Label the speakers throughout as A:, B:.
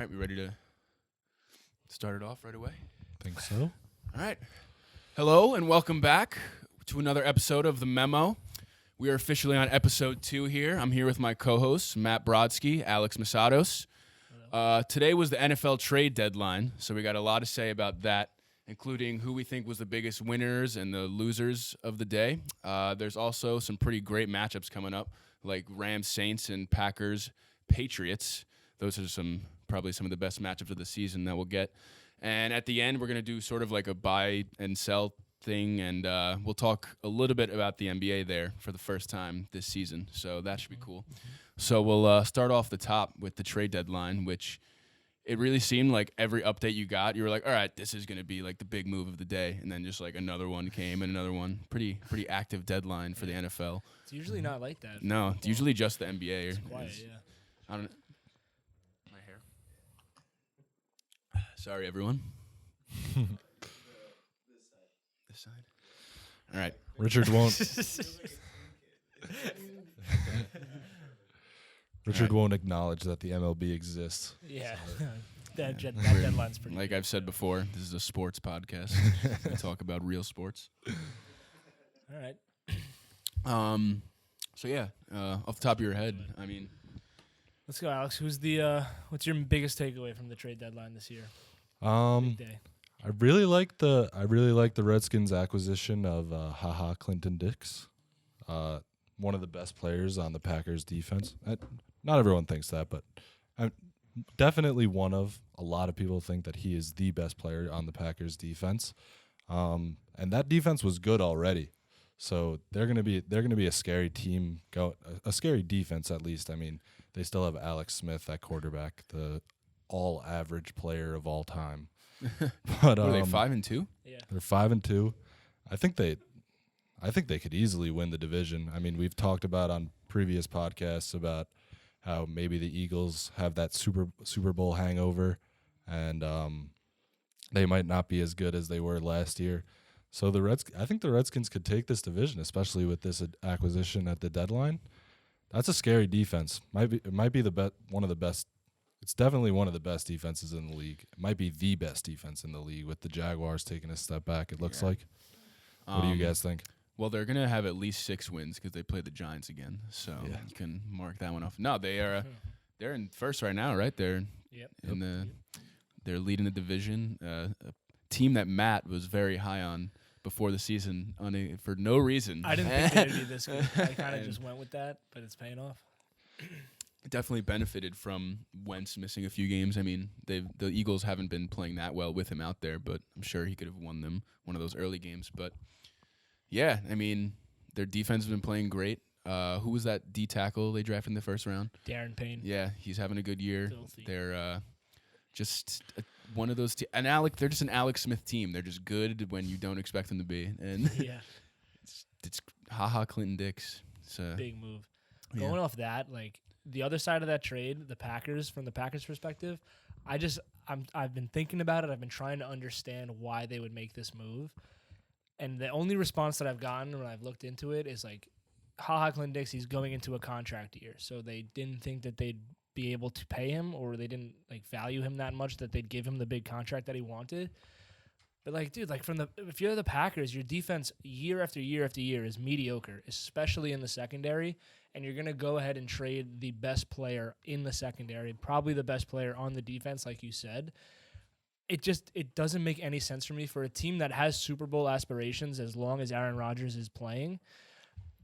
A: right, we ready to start it off right away?
B: Think so.
A: All right. Hello and welcome back to another episode of the Memo. We are officially on episode 2 here. I'm here with my co-hosts, Matt Brodsky, Alex Masados. Today was the NFL trade deadline, so we got a lot to say about that, including who we think was the biggest winners and the losers of the day. There's also some pretty great matchups coming up, like Rams Saints and Packers Patriots. Those are probably some of the best matchups of the season that we'll get. And at the end, we're going to do sort of like a buy and sell thing, and we'll talk a little bit about the NBA there for the first time this season. So that should be cool. So we'll start off the top with the trade deadline, which it really seemed like every update you got, you were like, all right, this is going to be like the big move of the day. And then just like another one came and another one. Pretty active deadline for the NFL.
C: It's usually not like that.
A: No, it's usually just the NBA.
C: It's quiet, yeah.
A: I don't know. My hair. Sorry, everyone. This side. All right.
B: Richard won't. Richard won't acknowledge that the MLB exists.
C: Yeah. that deadline's pretty
A: Like I've said before, this is a sports podcast. We talk about real sports.
C: All right.
A: So yeah, off the top of your head, I mean,
C: Let's go, Alex. What's your biggest takeaway from the trade deadline this year? Big day.
B: I really like the Redskins acquisition of Clinton Dix, one of the best players on the Packers defense. Not everyone thinks that, but definitely one of a lot of people think that he is the best player on the Packers defense. And that defense was good already. So they're gonna be a scary team, a scary defense at least. I mean, they still have Alex Smith at quarterback, the all average player of all time. But
A: are they 5-2?
C: Yeah.
B: They're 5-2. I think they could easily win the division. I mean, we've talked about on previous podcasts about how maybe the Eagles have that Super Bowl hangover, and they might not be as good as they were last year. So I think the Redskins could take this division, especially with this acquisition at the deadline. That's a scary defense. It might be one of the best. It's definitely one of the best defenses in the league. It might be the best defense in the league with the Jaguars taking a step back, it looks like. What do you guys think?
A: Well, they're going to have at least 6 wins because they play the Giants again. So you can mark that one off. No, they're in first right now, right? They're leading the division. A team that Matt was very high on before the season for no reason.
C: I didn't think it would be this good. I kind of just went with that, but it's paying off.
A: Definitely benefited from Wentz missing a few games. I mean, the Eagles haven't been playing that well with him out there, but I'm sure he could have won them one of those early games. But yeah, I mean, their defense has been playing great. Who was that D tackle they drafted in the first round?
C: Darren Payne.
A: Yeah, he's having a good year.
C: Filthy.
A: They're just one of those they're just an Alex Smith team. They're just good when you don't expect them to be. And
C: Yeah.
A: it's Clinton Dix. It's a
C: Big move. Going off that, like the other side of that trade, the Packers, from the Packers' perspective, I've been thinking about it. I've been trying to understand why they would make this move. And the only response that I've gotten when I've looked into it is like, Clinton Dix, he's going into a contract year. So they didn't think that they'd be able to pay him, or they didn't like value him that much that they'd give him the big contract that he wanted. But like, dude, like if you're the Packers, your defense year after year after year is mediocre, especially in the secondary, and you're gonna go ahead and trade the best player in the secondary, probably the best player on the defense, like you said. It doesn't make any sense for me for a team that has Super Bowl aspirations as long as Aaron Rodgers is playing.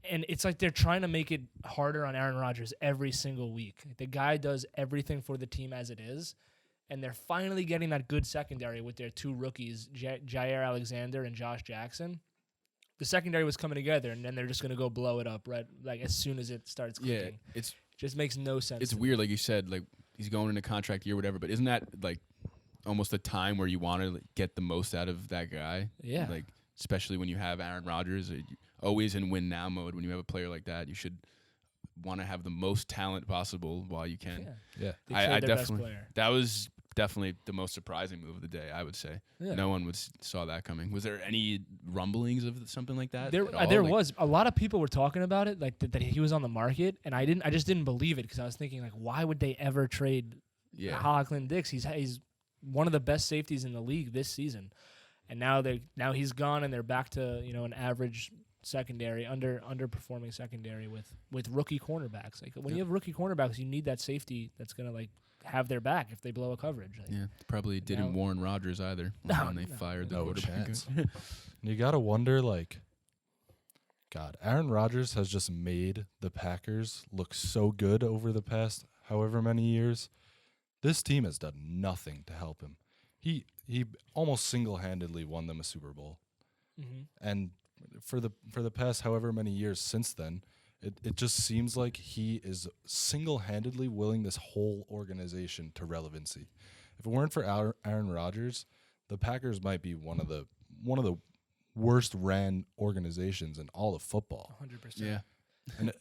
C: And it's like they're trying to make it harder on Aaron Rodgers every single week. The guy does everything for the team as it is, and they're finally getting that good secondary with their 2 rookies, Jair Alexander and Josh Jackson. The secondary was coming together, and then they're just going to go blow it up right like as soon as it starts clicking.
A: Yeah, it
C: just makes no sense.
A: It's weird, like you said, like he's going into contract year, whatever. But isn't that like almost a time where you want to get the most out of that guy?
C: Yeah.
A: Like especially when you have Aaron Rodgers, always in win now mode. When you have a player like that, you should want to have the most talent possible while you can.
B: Yeah.
A: I definitely that was definitely the most surprising move of the day, I would say. Yeah. No one saw that coming. Was there any rumblings of something like that?
C: There was. A lot of people were talking about it, like that he was on the market, and I just didn't believe it because I was thinking, like, why would they ever trade Clinton Dix. He's one of the best safeties in the league this season, and now he's gone, and they're back to an average secondary, underperforming secondary with rookie cornerbacks. Like when you have rookie cornerbacks, you need that safety that's gonna have their back if they blow a coverage.
A: Probably didn't warn Rodgers either when they fired the quarterback.
B: Chance. You gotta wonder, God, Aaron Rodgers has just made the Packers look so good over the past however many years. This team has done nothing to help him. He almost single-handedly won them a Super Bowl, and for the past however many years since then, it just seems like he is single-handedly willing this whole organization to relevancy. If it weren't for Aaron Rodgers, the Packers might be one of the worst ran organizations in all of football.
C: 100%.
A: Yeah.
B: And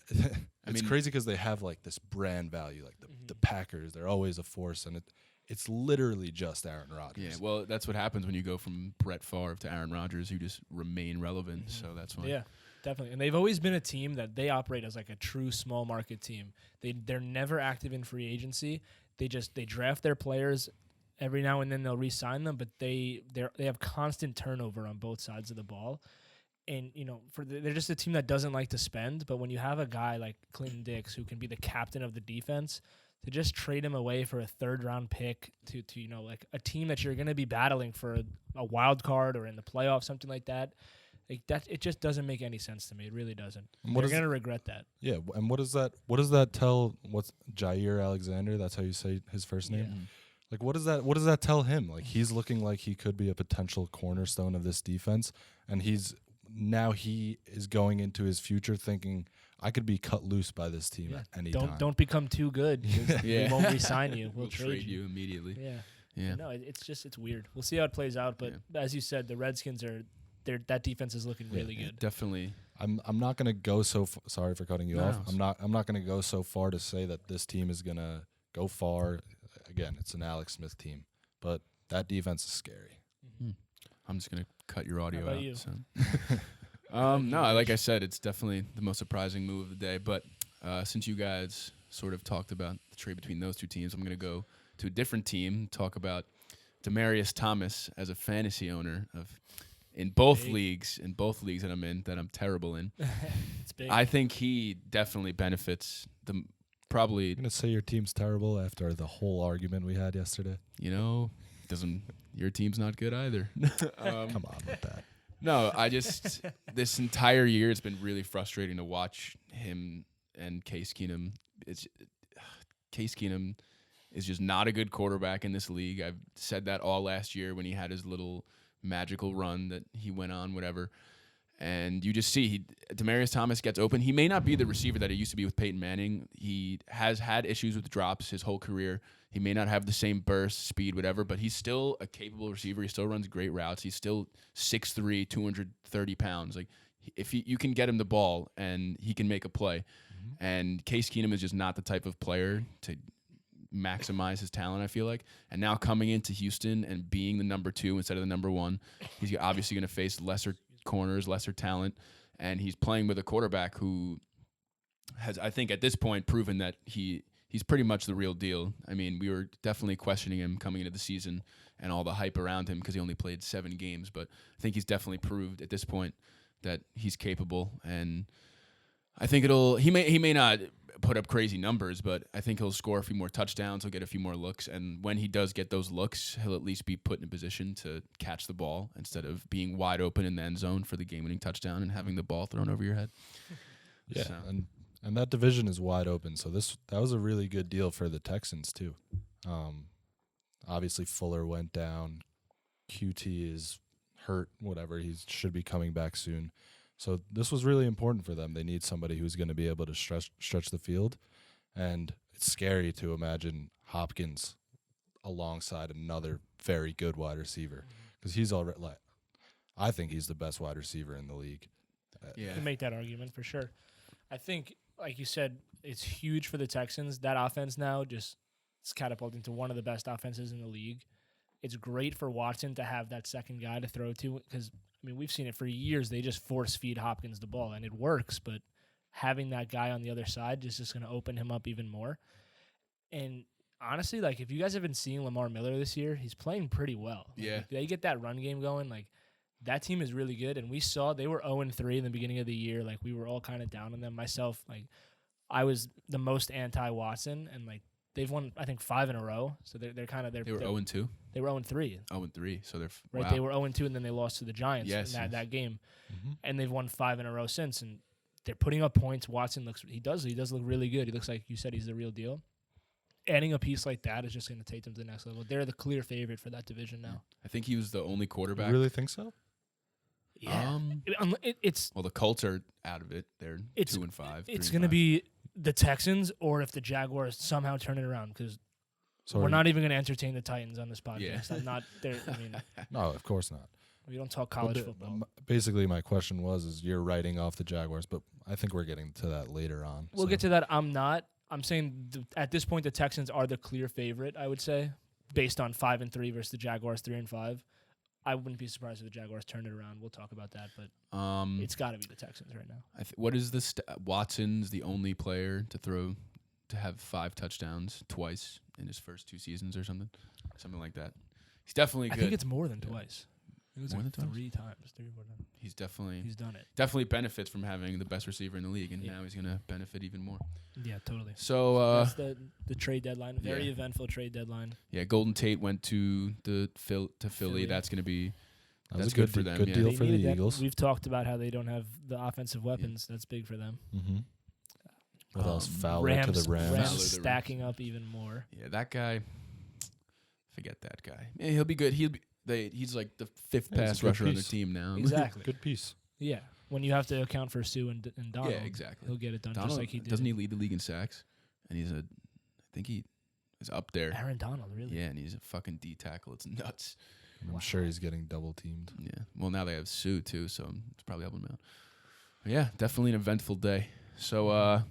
B: it's crazy because they have this brand value, the Packers. They're always a force, and it's literally just Aaron Rodgers.
A: Yeah, well, that's what happens when you go from Brett Favre to Aaron Rodgers. You just remain relevant, so that's why.
C: Yeah, definitely. And they've always been a team that they operate as a true small market team. They're never active in free agency. They draft their players. Every now and then they'll re-sign them, but they have constant turnover on both sides of the ball. And, they're just a team that doesn't like to spend. But when you have a guy like Clinton Dix who can be the captain of the defense, to just trade him away for a third-round pick to a team that you're going to be battling for a wild card or in the playoffs, something like that, it just doesn't make any sense to me. It really doesn't. They're going to regret that.
B: Yeah, and what does that tell? What's Jair Alexander? That's how you say his first name.
C: Yeah.
B: What does that tell him? He's looking like he could be a potential cornerstone of this defense, and he is going into his future thinking, I could be cut loose by this team at any time.
C: Don't become too good. We won't re-sign you. We'll trade you
A: immediately.
C: Yeah. No, it's weird. We'll see how it plays out. But as you said, the Redskins that defense is looking really good.
A: Definitely.
B: I'm not gonna go so sorry for cutting you off. I'm not gonna go so far to say that this team is gonna go far. Again, it's an Alex Smith team, but that defense is scary.
A: I'm just gonna cut your audio
C: How about
A: out.
C: you?
A: So. No, like I said, it's definitely the most surprising move of the day. But since you guys sort of talked about the trade between those two teams, I'm gonna go to a different team. Talk about Demaryius Thomas as a fantasy owner in both leagues that I'm in, that I'm terrible in.
C: It's big.
A: I think he definitely benefits probably.
B: You're gonna say your team's terrible after the whole argument we had yesterday?
A: Your team's not good either.
B: Come on with that.
A: No, I just this entire year it's been really frustrating to watch him and Case Keenum. Case Keenum is just not a good quarterback in this league. I've said that all last year when he had his little magical run that he went on, whatever. And you just see Demaryius Thomas gets open. He may not be the receiver that he used to be with Peyton Manning. He has had issues with drops his whole career. He may not have the same burst, speed, whatever, but he's still a capable receiver. He still runs great routes. He's still 6'3", 230 pounds. If you can get him the ball and he can make a play. And Case Keenum is just not the type of player to maximize his talent, I feel like. And now coming into Houston and being the number 2 instead of the number 1, he's obviously going to face lesser corners, lesser talent, and he's playing with a quarterback who has, I think, at this point proven that he's pretty much the real deal. I mean, we were definitely questioning him coming into the season and all the hype around him because he only played 7 games, but I think he's definitely proved at this point that he's capable, and I think he may not put up crazy numbers, but I think he'll score a few more touchdowns. He'll get a few more looks, and when he does get those looks, he'll at least be put in a position to catch the ball instead of being wide open in the end zone for the game-winning touchdown and having the ball thrown over your head.
B: Yeah, so. And that division is wide open, so that was a really good deal for the Texans too. Obviously, Fuller went down. QT is hurt, whatever. He should be coming back soon. So this was really important for them. They need somebody who's going to be able to stretch the field, and it's scary to imagine Hopkins alongside another very good wide receiver because he's already I think he's the best wide receiver in the league.
C: You can make that argument for sure. I think, like you said, it's huge for the Texans. That offense now it's catapulted into one of the best offenses in the league. It's great for Watson to have that second guy to throw to because, we've seen it for years. They just force feed Hopkins the ball, and it works. But having that guy on the other side is just going to open him up even more. And honestly, like, if you guys have been seeing Lamar Miller this year, he's playing pretty well. Like,
A: Yeah.
C: if they get that run game going, like, that team is really good. And we saw they were 0-3 in the beginning of the year. Like, we were all kind of down on them. Myself, like, I was the most anti-Watson, and, like, they've won, I think, 5 in a row. So they're kind of...
A: They were 0-2?
C: They were 0-3.
A: 0-3, so they're...
C: Right,
A: wow.
C: they were 0-2, and then they lost to the Giants in that game.
B: Mm-hmm.
C: And they've won 5 in a row since, and they're putting up points. Watson he does look really good. He looks like you said he's the real deal. Adding a piece like that is just going to take them to the next level. They're the clear favorite for that division now.
A: I think he was the only quarterback.
B: You really think so?
C: Yeah, it's
A: well, the Colts are out of it. They're 2-5.
C: It's going to be the Texans, or if the Jaguars somehow turn it around, because
B: Sorry.
C: we're not even going to entertain the Titans on this podcast.
A: Yeah.
C: I'm not there. I mean,
B: No, of course not.
C: we don't talk college
B: But
C: football.
B: Basically, my question is you're writing off the Jaguars, but I think we're getting to that later on.
C: We'll get to that. I'm not. I'm saying at this point the Texans are the clear favorite, I would say, based on 5-3 versus the Jaguars 3-5. I wouldn't be surprised if the Jaguars turned it around. We'll talk about that, but it's got to be the Texans right now.
A: What is this? Watson's the only player to have 5 touchdowns twice in his first 2 seasons or something like that. He's definitely good.
C: I think it's more than twice. It was
A: More
C: like
A: than twice?
C: 3 times. 3 or 4 times.
A: He's definitely
C: He's done it.
A: benefits from having the best receiver in the league, and now he's going to benefit even more.
C: Yeah, totally.
A: So
C: that's the trade deadline. Very
A: yeah.
C: eventful trade deadline.
A: yeah, Golden Tate went to Philly.
C: Philly.
A: That's going to to
B: That's
A: that's
B: a
A: good for them,
B: Good
A: yeah.
B: deal
C: They
B: for the
C: needed that.
B: Eagles.
C: We've talked about how they don't have the offensive weapons. That's big for them.
B: Mm-hmm. What else? Fowler
C: Rams,
B: to the Rams.
A: Fowler to
C: Rams
A: the
C: stacking up even more.
A: Yeah, that guy. Forget that guy. Yeah, he'll be good. He's like the 5th
B: Yeah, he's a
A: pass
B: good
A: rusher on the
B: piece.
A: team now.
C: Exactly.
B: Good piece.
C: Yeah. When you have to account for Sue and Donald,
A: Yeah, exactly.
C: he'll get it done
A: Donald,
C: just like he did.
A: doesn't he lead the league in sacks? And I think he is up there.
C: Aaron Donald, really?
A: Yeah, and he's a fucking D tackle. It's nuts.
B: I'm sure he's getting double teamed.
A: Yeah. Well, now they have Sue too, so it's probably helping him out. But yeah, definitely an eventful day. So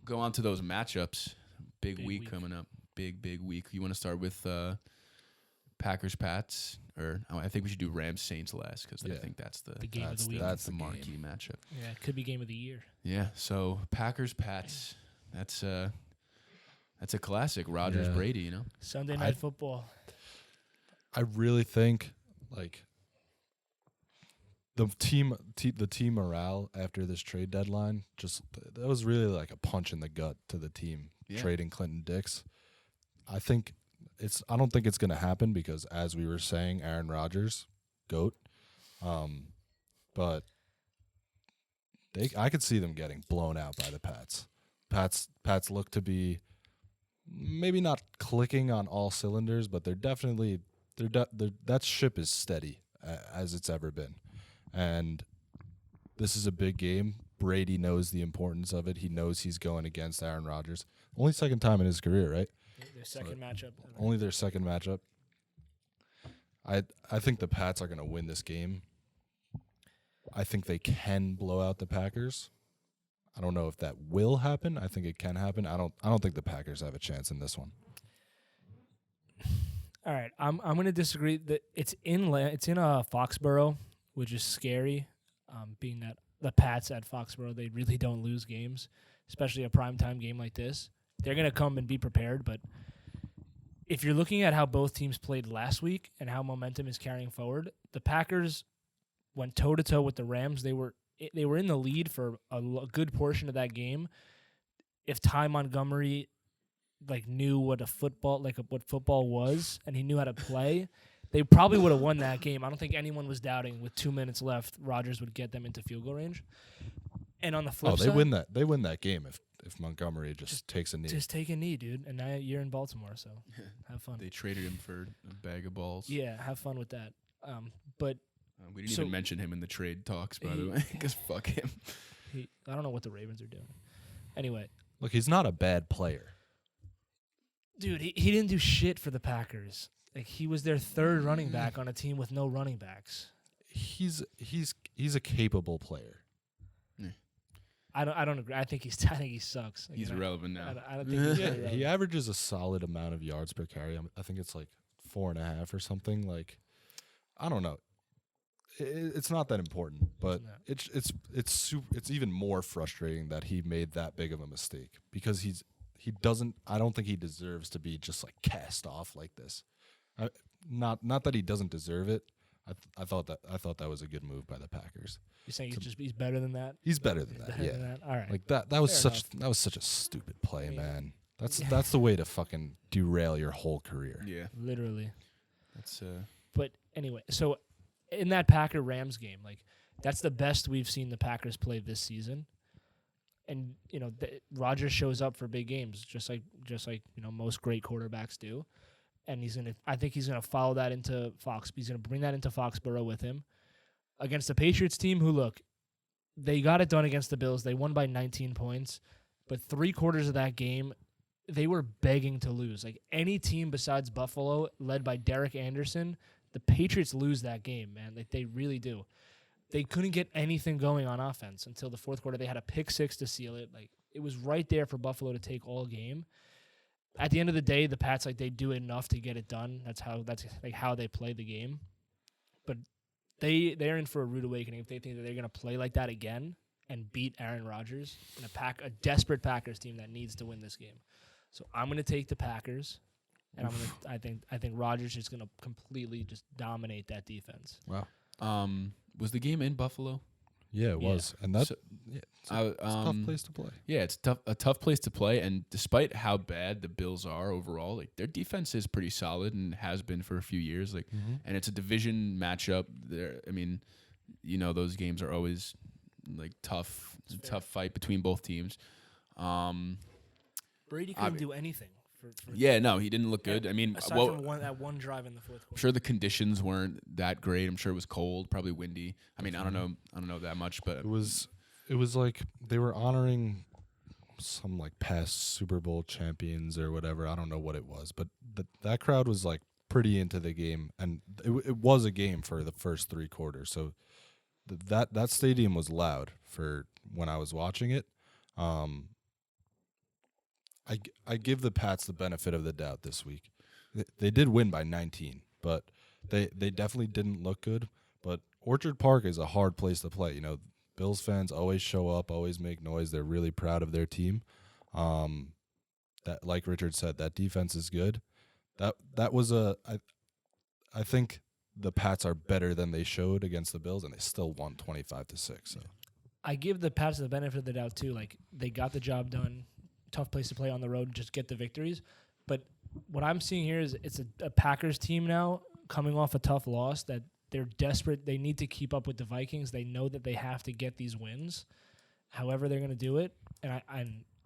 A: go on to those matchups. Big week coming up. Big week. You want to start with Packers Pats, or I think we should do Rams Saints last because I think that's the
C: game of the week.
A: That's the
B: the
A: marquee matchup.
C: Yeah, it could be game of the year.
A: Yeah. So Packers Pats. That's a classic. Rodgers
B: Yeah.
A: Brady. You know.
C: Sunday night football.
B: I really think the team morale after this trade deadline that was really like a punch in the gut to the team trading Clinton Dix. I don't think it's going to happen because, as we were saying, Aaron Rodgers, GOAT. But I could see them getting blown out by the Pats. Pats look to be maybe not clicking on all cylinders, but they're definitely that ship is steady as it's ever been. And this is a big game. Brady knows the importance of it. He knows he's going against Aaron Rodgers. Only second time in his career, right?
C: Their second matchup.
B: Only their second matchup. I think the Pats are going to win this game. I think they can blow out the Packers. I don't know if that will happen. I think it can happen. I don't think the Packers have a chance in this one.
C: All right, I'm going to disagree. That it's in Foxborough, which is scary. Being that the Pats at Foxborough, they really don't lose games, especially a primetime game like this. They're going to come and be prepared, but if you're looking at how both teams played last week and how momentum is carrying forward, the Packers went toe-to-toe with the Rams. They were in the lead for a good portion of that game. If Ty Montgomery knew what what football was and he knew how to play, they probably would have won that game. I don't think anyone was doubting with 2 minutes left Rodgers would get them into field goal range. And on the flip side,
B: they win that game if Montgomery just takes a knee.
C: Just take a knee, dude. And now you're in Baltimore, so have fun.
A: They traded him for a bag of balls.
C: Yeah, have fun with that. But
A: we didn't even mention him in the trade talks, by the way, because fuck him.
C: I don't know what the Ravens are doing. Anyway.
B: Look, he's not a bad player.
C: Dude, he didn't do shit for the Packers. He was their third running back on a team with no running backs.
B: He's a capable player.
C: I don't agree. I think he sucks.
A: He's irrelevant now.
C: I don't think he's
B: Yeah,
C: irrelevant.
B: he averages a solid amount of yards per carry. I think it's 4.5 or something. I don't know. It's not that important, but it's even more frustrating that he made that big of a mistake because he doesn't. I don't think he deserves to be just like cast off like this. Not that he doesn't deserve it. I thought that was a good move by the Packers.
C: You're saying he's better than that?
B: He's better than that.
C: Better
B: Yeah.
C: than that? All right.
B: Like that was
C: Fair
B: such a stupid play, man. That's
C: Yeah.
B: that's the way to fucking derail your whole career.
A: Yeah.
C: Literally.
A: That's
C: But anyway, so in that Packer-Rams game, like that's the best we've seen the Packers play this season. And Rodgers shows up for big games, just like most great quarterbacks do. And I think he's gonna follow that into He's gonna bring that into Foxborough with him against the Patriots team, who look, they got it done against the Bills. They won by 19 points, but 3/4 of that game, they were begging to lose. Like any team besides Buffalo, led by Derek Anderson, the Patriots lose that game, man. Like they really do. They couldn't get anything going on offense until the fourth quarter. They had a pick six to seal it. Like it was right there for Buffalo to take all game. At the end of the day, the Pats they do enough to get it done. That's how they play the game. But they're in for a rude awakening if they think that they're gonna play like that again and beat Aaron Rodgers in a desperate Packers team that needs to win this game. So I'm gonna take the Packers, and I think Rodgers is gonna completely just dominate that defense.
B: Wow.
A: was the game in Buffalo?
B: Yeah, it was, and that's it's a tough place to play.
A: Yeah, it's a tough place to play, and despite how bad the Bills are overall, like their defense is pretty solid and has been for a few years. Like, and it's a division matchup. There, I mean, those games are always like tough fight between both teams.
C: Brady couldn't do anything.
A: Yeah, no, he didn't look good. I mean,
C: aside from that one drive in the fourth quarter.
A: I'm sure the conditions weren't that great. I'm sure it was cold, probably windy. I mean, I don't know that much, but
B: It was like they were honoring some like past Super Bowl champions or whatever. I don't know what it was, but that crowd was like pretty into the game, and it was a game for the first 3 quarters. So that stadium was loud for when I was watching it. I give the Pats the benefit of the doubt this week. They did win by 19, but they definitely didn't look good. But Orchard Park is a hard place to play. Bills fans always show up, always make noise. They're really proud of their team. That, like Richard said, that defense is good. That was I think the Pats are better than they showed against the Bills, and they still won 25-6. So
C: I give the Pats the benefit of the doubt too. Like they got the job done. Tough place to play on the road, just get the victories. But what I'm seeing here is it's a Packers team now coming off a tough loss that they're desperate. They need to keep up with the Vikings. They know that they have to get these wins, however they're going to do it. And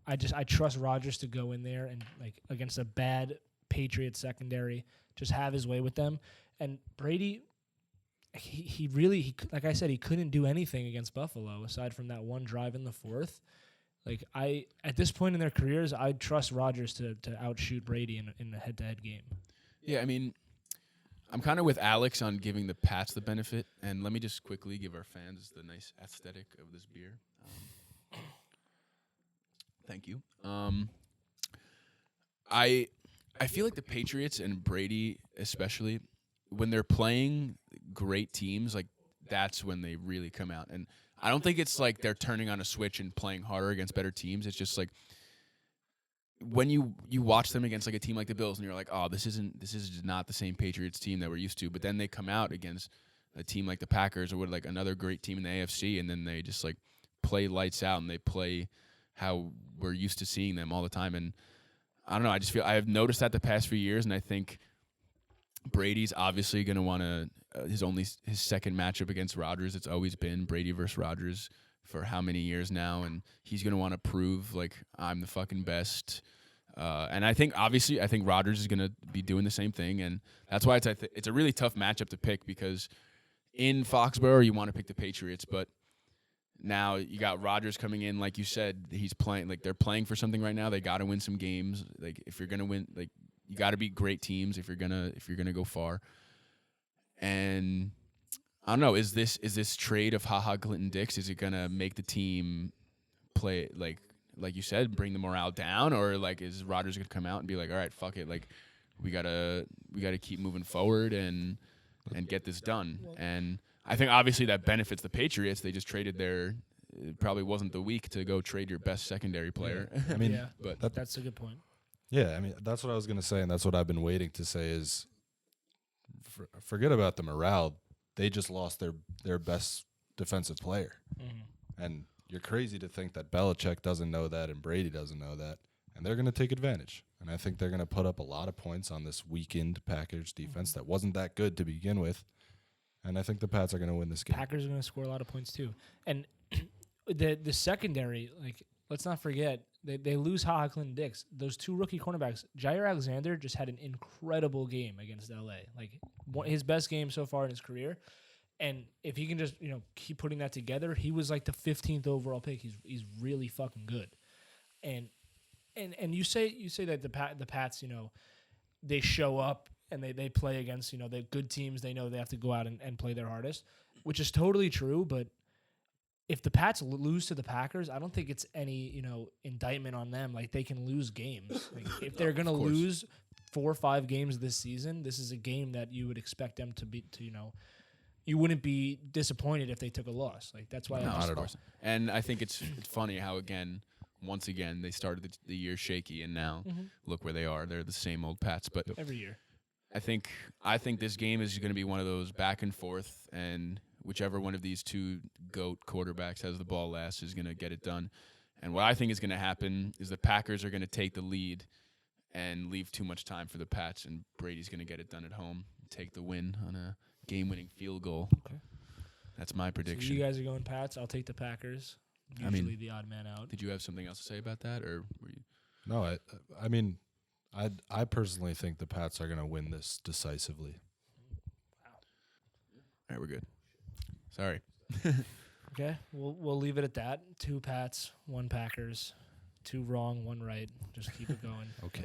C: I trust Rodgers to go in there and like against a bad Patriots secondary, just have his way with them. And Brady, he really like I said, he couldn't do anything against Buffalo aside from that one drive in the fourth. Like at this point in their careers, I trust Rodgers to outshoot Brady in a head-to-head game.
A: Yeah, I mean, I'm kind of with Alex on giving the Pats the benefit, and let me just quickly give our fans the nice aesthetic of this beer. Thank you. I feel like the Patriots and Brady, especially when they're playing great teams, like that's when they really come out. And I don't think it's like they're turning on a switch and playing harder against better teams. It's just like when you watch them against like a team like the Bills and you're like, oh, this is not the same Patriots team that we're used to. But then they come out against a team like the Packers or like another great team in the AFC, and then they just like play lights out and they play how we're used to seeing them all the time. And I don't know, I just feel I have noticed that the past few years, and I think Brady's obviously going to want to his second matchup against Rodgers. It's always been Brady versus Rodgers for how many years now, and he's going to want to prove like I'm the fucking best. And I think Rodgers is going to be doing the same thing, and that's why it's a really tough matchup to pick, because in Foxborough you want to pick the Patriots, but now you got Rodgers coming in, like you said, he's playing like they're playing for something right now. They got to win some games. Like if you're going to win, like you got to beat great teams if you're gonna go far. And I don't know, is this trade of HaHa Clinton Dix, is it gonna make the team play like you said, bring the morale down, or like is Rodgers gonna come out and be like, all right, fuck it, like we gotta keep moving forward and get this done? And I think obviously that benefits the Patriots. They just traded their it probably wasn't the week to go trade your best secondary player.
B: I mean,
C: yeah,
A: but
C: that's a good point.
B: yeah, I mean, that's what I was going to say, and that's what I've been waiting to say is forget about the morale. They just lost their best defensive player.
C: Mm-hmm.
B: And you're crazy to think that Belichick doesn't know that and Brady doesn't know that. And they're going to take advantage. And I think they're going to put up a lot of points on this weakened Packers defense that wasn't that good to begin with. And I think the Pats are going to win this game.
C: Packers are going to score a lot of points too. And the secondary, like, let's not forget, they lose Ha Clinton Dix. Those two rookie cornerbacks, Jair Alexander just had an incredible game against LA. Like, his best game so far in his career. And if he can just, keep putting that together, he was like the 15th overall pick. He's really fucking good. And you say that the Pats, they show up and they play against, the good teams. They know they have to go out and play their hardest, which is totally true. But if the Pats lose to the Packers, I don't think it's any, indictment on them. Like, they can lose games. Like, if they're going to lose 4 or 5 games this season, this is a game that you would expect them to be, you wouldn't be disappointed if they took a loss. Like, that's why.
A: Not at all. And I think it's funny how once again, they started the year shaky, and now look where they are. They're the same old Pats. But
C: every year,
A: I think this game is going to be one of those back and forth, and whichever one of these two GOAT quarterbacks has the ball last is going to get it done. And what I think is going to happen is the Packers are going to take the lead and leave too much time for the Pats, and Brady's going to get it done at home, take the win on a game-winning field goal.
C: Okay.
A: That's my prediction.
C: So you guys are going Pats. I'll take the Packers. Usually the odd man out.
A: Did you have something else to say about that, or were you?
B: No, I personally think the Pats are going to win this decisively.
C: Wow.
A: All right, we're good. Sorry.
C: Okay, we'll leave it at that. 2 Pats, 1 Packers, 2 wrong, 1 right. Just keep it going.
B: Okay.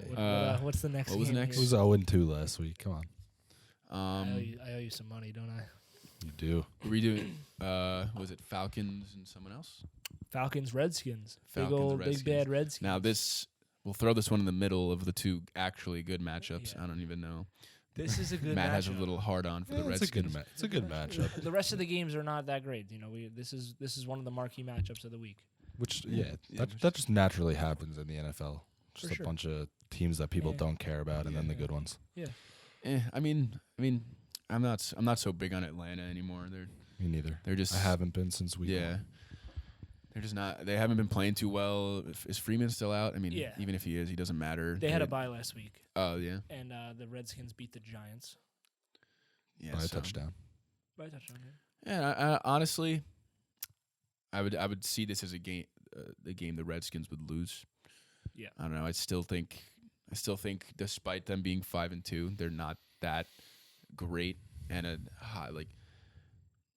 C: What's the next?
A: What was the
C: game
A: next?
B: It was 0-2 last week. Come on.
C: I owe you some money, don't I?
B: You do.
A: Were we doing? Was it Falcons and someone else?
C: Falcons, Redskins.
A: Falcons,
C: big
A: Redskins.
C: bad Redskins.
A: Now we'll throw this one in the middle of the 2 actually good matchups.
C: Yeah.
A: I don't even know.
C: This is a good
A: Matt
C: matchup.
A: has a little hard on for the
B: It's a
A: Redskins.
B: it's a good matchup.
C: The rest of the games are not that great. This is one of the marquee matchups of the week.
B: Which that just naturally happens in the NFL. Just
C: For
B: a
C: sure.
B: bunch of teams that people
C: Yeah.
B: don't care about, and then the good ones.
C: Yeah.
A: I mean, I'm not so big on Atlanta anymore.
B: Me neither.
A: They're just
B: I haven't been since week
A: yeah.
B: 1.
A: They're just not. They haven't been playing too well. Is Freeman still out? I mean,
C: Yeah.
A: even if he is, he doesn't matter.
C: They had a bye last week,
A: Oh yeah.
C: and the Redskins beat the Giants
A: Yeah.
B: By a
A: so-
B: touchdown.
C: by a touchdown.
A: Yeah. Honestly, I would see this as a game. The game the Redskins would lose.
C: Yeah.
A: I don't know. I still think, despite them being 5-2, they're not that great. And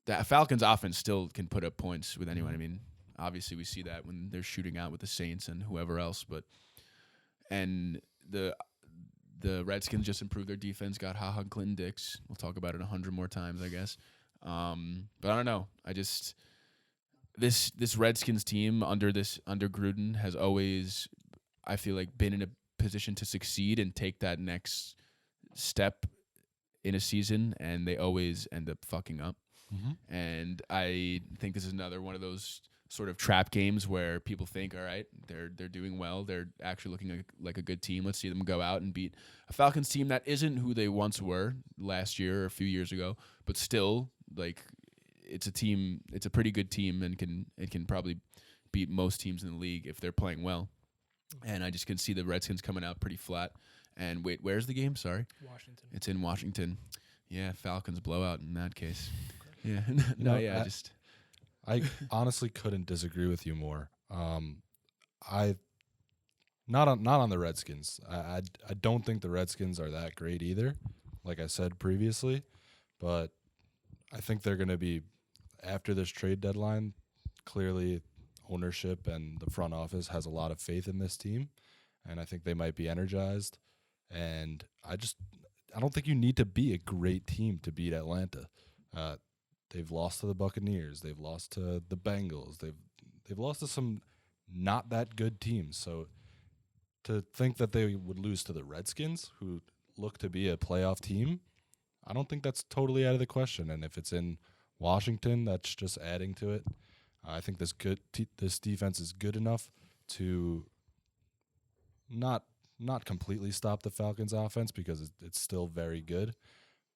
A: that Falcons offense still can put up points with anyone. I mean, obviously we see that when they're shooting out with the Saints and whoever else. And the Redskins just improved their defense. Got Ha Clinton Dix. We'll talk about it 100 more times, I guess. But I don't know. This Redskins team under Gruden has always, I feel like, been in a position to succeed and take that next step in a season, and they always end up fucking up.
B: Mm-hmm.
A: And I think this is another one of those sort of trap games where people think, all right, they're doing well, they're actually looking like a good team. Let's see them go out and beat a Falcons team that isn't who they once were last year or a few years ago, but still, like, it's a pretty good team and can probably beat most teams in the league if they're playing well. And I just can see the Redskins coming out pretty flat. And wait, where's the game? Sorry.
C: Washington.
A: It's in Washington. Yeah, Falcons blowout in that case. Yeah.
B: I honestly couldn't disagree with you more. Not on the Redskins. I don't think the Redskins are that great either, like I said previously. But I think they're going to be, after this trade deadline, clearly ownership and the front office has a lot of faith in this team, and I think they might be energized. And I don't think you need to be a great team to beat Atlanta. They've lost to the Buccaneers. They've lost to the Bengals. They've lost to some not that good teams. So to think that they would lose to the Redskins, who look to be a playoff team, I don't think that's totally out of the question. And if it's in Washington, that's just adding to it. I think this defense is good enough to not completely stop the Falcons' offense because it's still very good.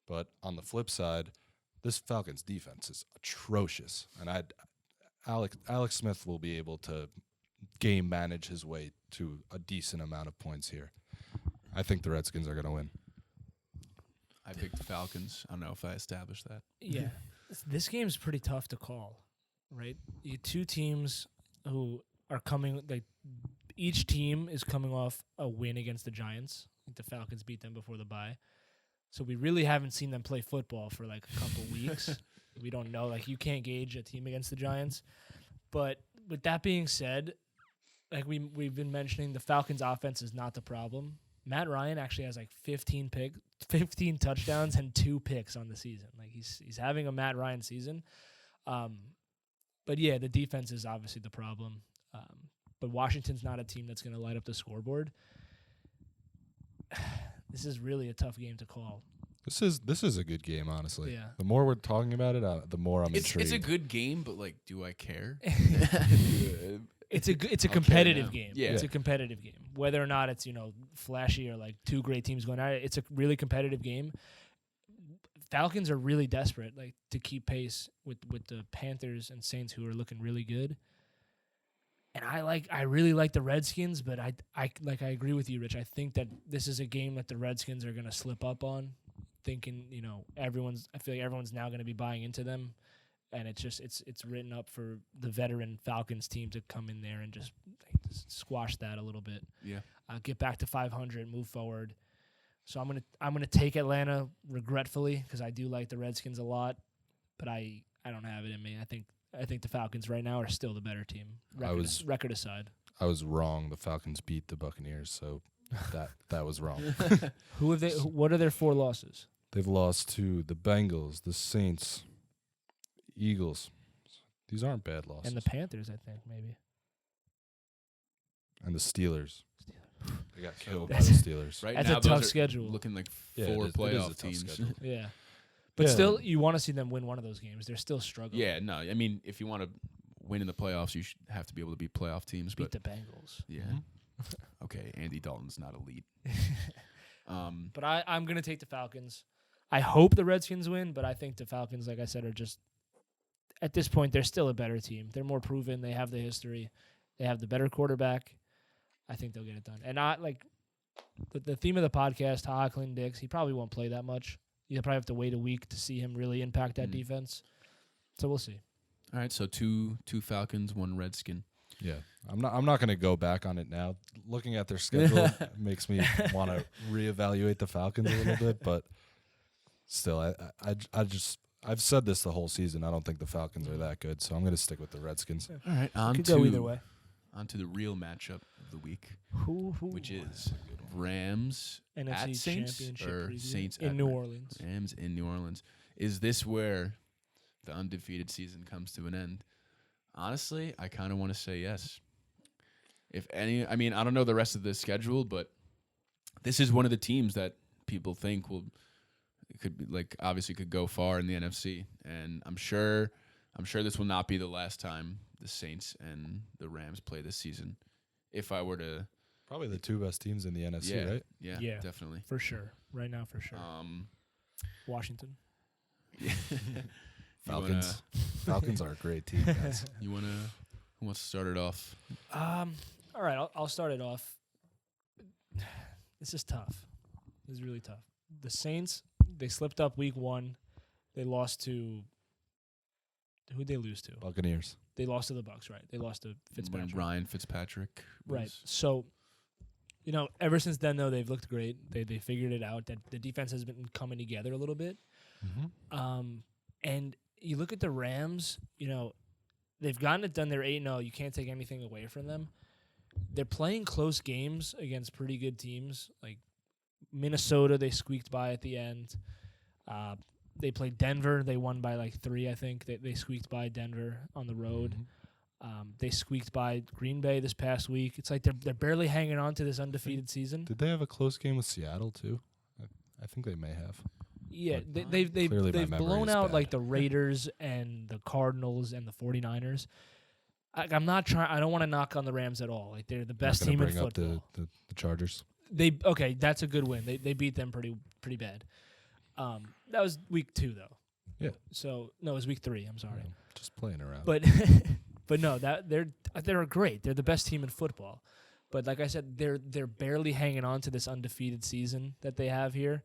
B: But on the flip side, this Falcons defense is atrocious, and Alex Smith will be able to game manage his way to a decent amount of points here. I think the Redskins are going to win.
A: I picked the Falcons. I don't know if I established that.
C: Yeah. This game's pretty tough to call, right? You two teams who are coming, like, each team is coming off a win against the Giants. I think the Falcons beat them before the bye. So we really haven't seen them play football for like a couple weeks. We don't know. Like, you can't gauge a team against the Giants. But with that being said, like we've been mentioning, the Falcons' offense is not the problem. Matt Ryan actually has like 15 touchdowns and 2 picks on the season. Like, he's having a Matt Ryan season. But yeah, the defense is obviously the problem. But Washington's not a team that's going to light up the scoreboard. This is really a tough game to call.
B: This is a good game, honestly.
C: Yeah.
B: The more we're talking about it, the more I'm intrigued.
A: It's a good game, but like, do I care?
C: It's a competitive
A: now.
C: game.
A: Yeah.
C: It's a competitive game. Whether or not it's, flashy or like two great teams going at it, it's a really competitive game. Falcons are really desperate, like, to keep pace with the Panthers and Saints, who are looking really good. And I really like the Redskins, but I agree with you, Rich. I think that this is a game that the Redskins are going to slip up on, thinking, I feel like everyone's now going to be buying into them. And it's written up for the veteran Falcons team to come in there and just squash that a little bit.
A: Yeah.
C: Get back to 500, move forward. So I'm gonna take Atlanta regretfully, because I do like the Redskins a lot, but I don't have it in me. I think the Falcons right now are still the better team. Record aside.
B: I was wrong. The Falcons beat the Buccaneers, so that was wrong.
C: What are their 4 losses?
B: They've lost to the Bengals, the Saints, Eagles. These aren't bad losses.
C: And the Panthers, I think, maybe.
B: And the Steelers. They got killed by
C: That's-
B: the Steelers.
A: Right
C: That's
A: now,
C: a tough
A: those are
C: schedule.
A: looking like
B: Yeah,
A: 4
B: it is a
A: playoff
B: tough
A: teams.
B: schedule.
C: Yeah. But
B: Yeah.
C: still, you want to see them win one of those games. They're still struggling.
A: Yeah, no. I mean, if you want to win in the playoffs, you should have to be able to beat playoff teams.
C: Beat
A: But
C: the Bengals.
A: yeah, okay. Andy Dalton's not elite.
C: But I'm going to take the Falcons. I hope the Redskins win, but I think the Falcons, like I said, are just, at this point, they're still a better team. They're more proven. They have the history. They have the better quarterback. I think they'll get it done. And the theme of the podcast, Clean Dix, he probably won't play that much. You'll probably have to wait a week to see him really impact that defense. So we'll see.
A: All right, so two Falcons, 1 Redskin.
B: Yeah, I'm not going to go back on it now. Looking at their schedule makes me want to reevaluate the Falcons a little bit, but still, I've said this the whole season. I don't think the Falcons are that good, so I'm going to stick with the Redskins.
A: All right,
C: Could go either way.
A: On to the real matchup of the week,
C: Who
A: which is Rams
C: NFC
A: at Saints
C: Championship
A: or
C: preview
A: Saints
C: in
A: at
C: New Orleans.
A: Rams in New Orleans. Is this where the undefeated season comes to an end? Honestly, I kind of want to say yes. If any, I mean, I don't know the rest of the schedule, but this is one of the teams that people think could be, like, obviously could go far in the NFC, and I'm sure this will not be the last time the Saints and the Rams play this season. If I were to,
B: Probably the 2 best teams in the NFC, right?
A: Yeah, definitely.
C: For sure. Right now, for sure. Washington.
A: Yeah.
B: Falcons. Falcons are a great team, guys.
A: Who wants to start it off?
C: All right, I'll start it off. This is tough. This is really tough. The Saints, they slipped up week 1. They lost to – who'd they lose to?
B: Buccaneers.
C: They lost to the Bucs, right? They lost to Fitzpatrick.
A: When Ryan Fitzpatrick was,
C: Right. So, ever since then, though, they've looked great. They figured it out. That the defense has been coming together a little bit.
B: Mm-hmm.
C: And you look at the Rams, they've gotten it done. They're 8-0. You can't take anything away from them. They're playing close games against pretty good teams. Like Minnesota, they squeaked by at the end. They played Denver. They won by like 3, I think. They squeaked by Denver on the road.
B: Mm-hmm.
C: They squeaked by Green Bay this past week. It's like they're barely hanging on to this undefeated season.
B: Did they have a close game with Seattle too? I think they may have.
C: Yeah,
B: But
C: they've
B: clearly my
C: blown
B: memory is
C: out
B: bad.
C: like the Raiders and the Cardinals and the 49ers. I'm not trying. I don't want to knock on the Rams at all. Like they're the best
B: Not gonna
C: team in
B: bring up
C: football.
B: the Chargers.
C: Okay, that's a good win. They beat them pretty bad. That was week 2 though.
B: Yeah.
C: So no, it was week 3. I'm sorry.
B: Yeah, just playing around.
C: But but no, that they're great. They're the best team in football. But like I said, they're barely hanging on to this undefeated season that they have here.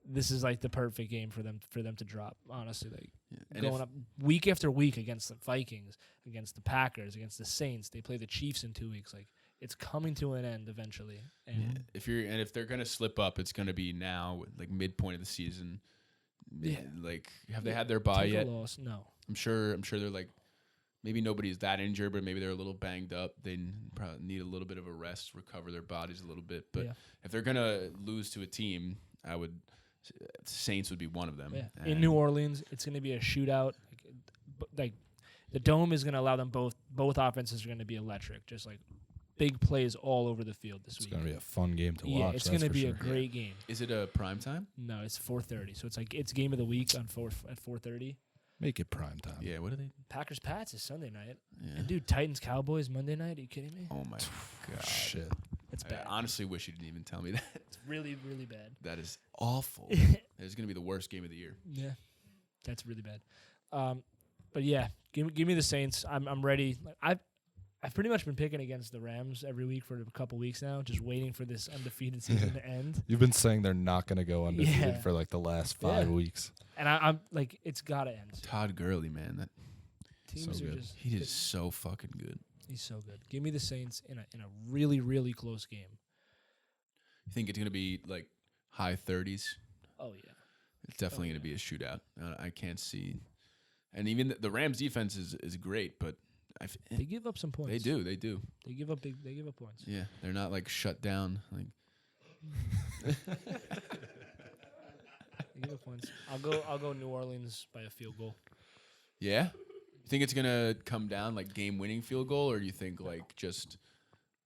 C: This is like the perfect game for them to drop. Honestly, like going up week after week against the Vikings, against the Packers, against the Saints. They play the Chiefs in 2 weeks. Like it's coming to an end eventually. And
A: if they're gonna slip up, it's gonna be now, like midpoint of the season.
C: Yeah.
A: Like have they had their bye
C: take a
A: yet?
C: loss, no.
A: I'm sure they're like, maybe nobody's that injured, but maybe they're a little banged up. They probably need a little bit of a rest, recover their bodies a little bit. But if they're gonna lose to a team, Saints would be one of them.
C: Yeah. In New Orleans, it's going to be a shootout. Like the Dome is going to allow them both offenses are going to be electric. Just like big plays all over the field this week.
B: It's going to be a fun game to watch.
C: Yeah, it's going to be
B: sure.
C: a great game.
A: Is it a prime time?
C: No, it's 4:30. So it's game of the week at 4:30.
B: Make it prime time.
A: Yeah, what are they?
C: Packers Pats is Sunday night.
A: Yeah.
C: And dude, Titans Cowboys Monday night. Are you kidding me?
A: Oh my god.
B: Shit.
C: It's bad.
A: I honestly wish you didn't even tell me that.
C: It's really, really bad.
A: That is awful. It's gonna be the worst game of the year.
C: Yeah, that's really bad. But yeah, give me the Saints. I'm ready. Like, I've pretty much been picking against the Rams every week for a couple weeks now, just waiting for this undefeated season to end.
B: You've been saying they're not going to go undefeated
C: Yeah.
B: for like the last 5 weeks.
C: And I'm like, it's gotta end.
A: Todd Gurley, man, that
C: Teams
B: so
C: are
B: good.
C: just
A: he is so fucking good.
C: he's so good. Give me the Saints in a really, really close game.
A: You think it's gonna be like high 30s?
C: Oh yeah.
A: It's definitely
C: yeah.
A: gonna be a shootout. I can't see, and even the Rams defense is great, but
C: They give up some points.
A: they do.
C: They give up points.
A: Yeah, they're not like shut down. Like
C: They give up points. I'll go New Orleans by a field goal.
A: yeah. You think it's gonna come down like game-winning field goal, or do you think like just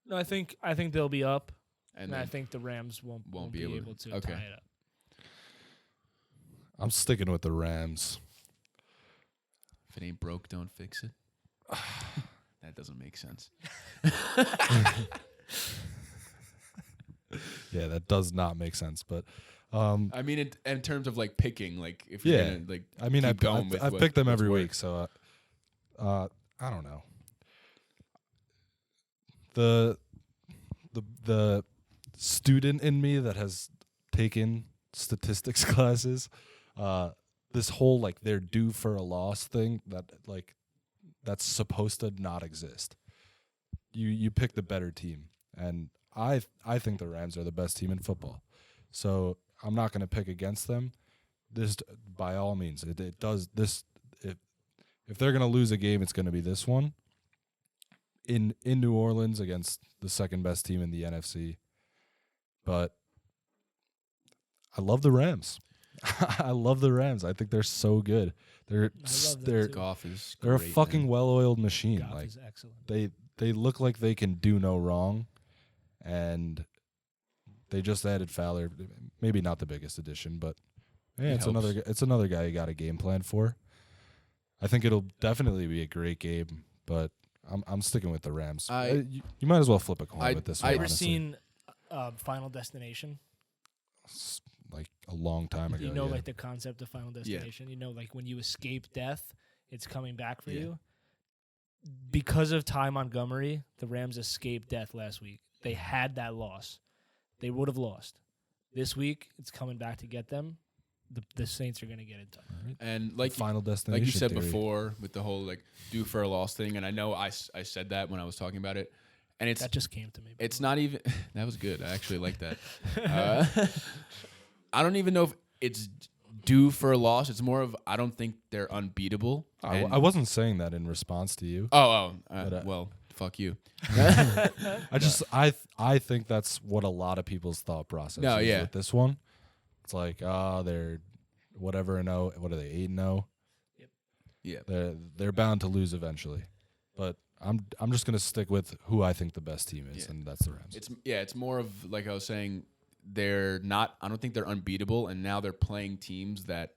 C: No, I think they'll be up,
A: and
C: and I
A: then
C: think the Rams won't be able to
A: okay.
C: tie it up.
B: I'm sticking with the Rams.
A: if it ain't broke, don't fix it? That doesn't make sense.
B: Yeah, that does not make sense. But
A: I mean, in terms of like picking, like if you're
B: yeah,
A: gonna like,
B: I mean,
A: keep going with
B: I've
A: what-
B: picked them
A: what's
B: every
A: worked.
B: week, so I don't know. The student in me that has taken statistics classes, this whole like they're due for a loss thing that's supposed to not exist. You pick the better team, and I think the Rams are the best team in football, so I'm not going to pick against them. This, by all means, it does this. If they're going to lose a game, it's going to be this one. In New Orleans against the second best team in the NFC. But I love the Rams. I love the Rams. I think they're so good. They're
C: love them
B: they're
C: too.
A: Goff is
B: they're a
A: great,
B: fucking
A: man.
B: well-oiled machine.
C: Goff
B: Like
C: is excellent.
B: they look like they can do no wrong, and they just added Fowler. Maybe not the biggest addition, but yeah,
A: It helps.
B: it's another guy you got a game plan for. I think it'll definitely be a great game, but I'm sticking with the Rams. You might as well flip a coin with this one.
A: I-
C: Ever
B: honestly.
C: seen Final Destination?
B: S- like a long time ago.
C: You know,
B: yeah.
C: like the concept of Final Destination. You know, like when you escape death, it's coming back for
A: Yeah.
C: you. Because of Ty Montgomery, the Rams escaped death last week. They had that loss. They would have lost. This week, it's coming back to get them. The Saints are going to get it done.
A: And like
B: Final Destination.
A: like you said
B: theory.
A: before with the whole like due for a loss thing, and I know I said that when I was talking about it, and it's
C: That just came to me.
A: it's not even that was good. I actually like that. I don't even know if it's due for a loss. It's more of I don't think they're unbeatable.
B: I
A: And-
B: wasn't saying that in response to you.
A: But, well, fuck you.
B: I think that's what a lot of people's thought process
A: No,
B: is
A: yeah.
B: with this one. It's like, they're whatever and what are they, 8-0?
A: Yeah.
B: They're bound to lose eventually. But I'm just gonna stick with who I think the best team is,
A: Yeah.
B: and that's the Rams.
A: It's more of like I was saying, they're not. I don't think they're unbeatable, and now they're playing teams that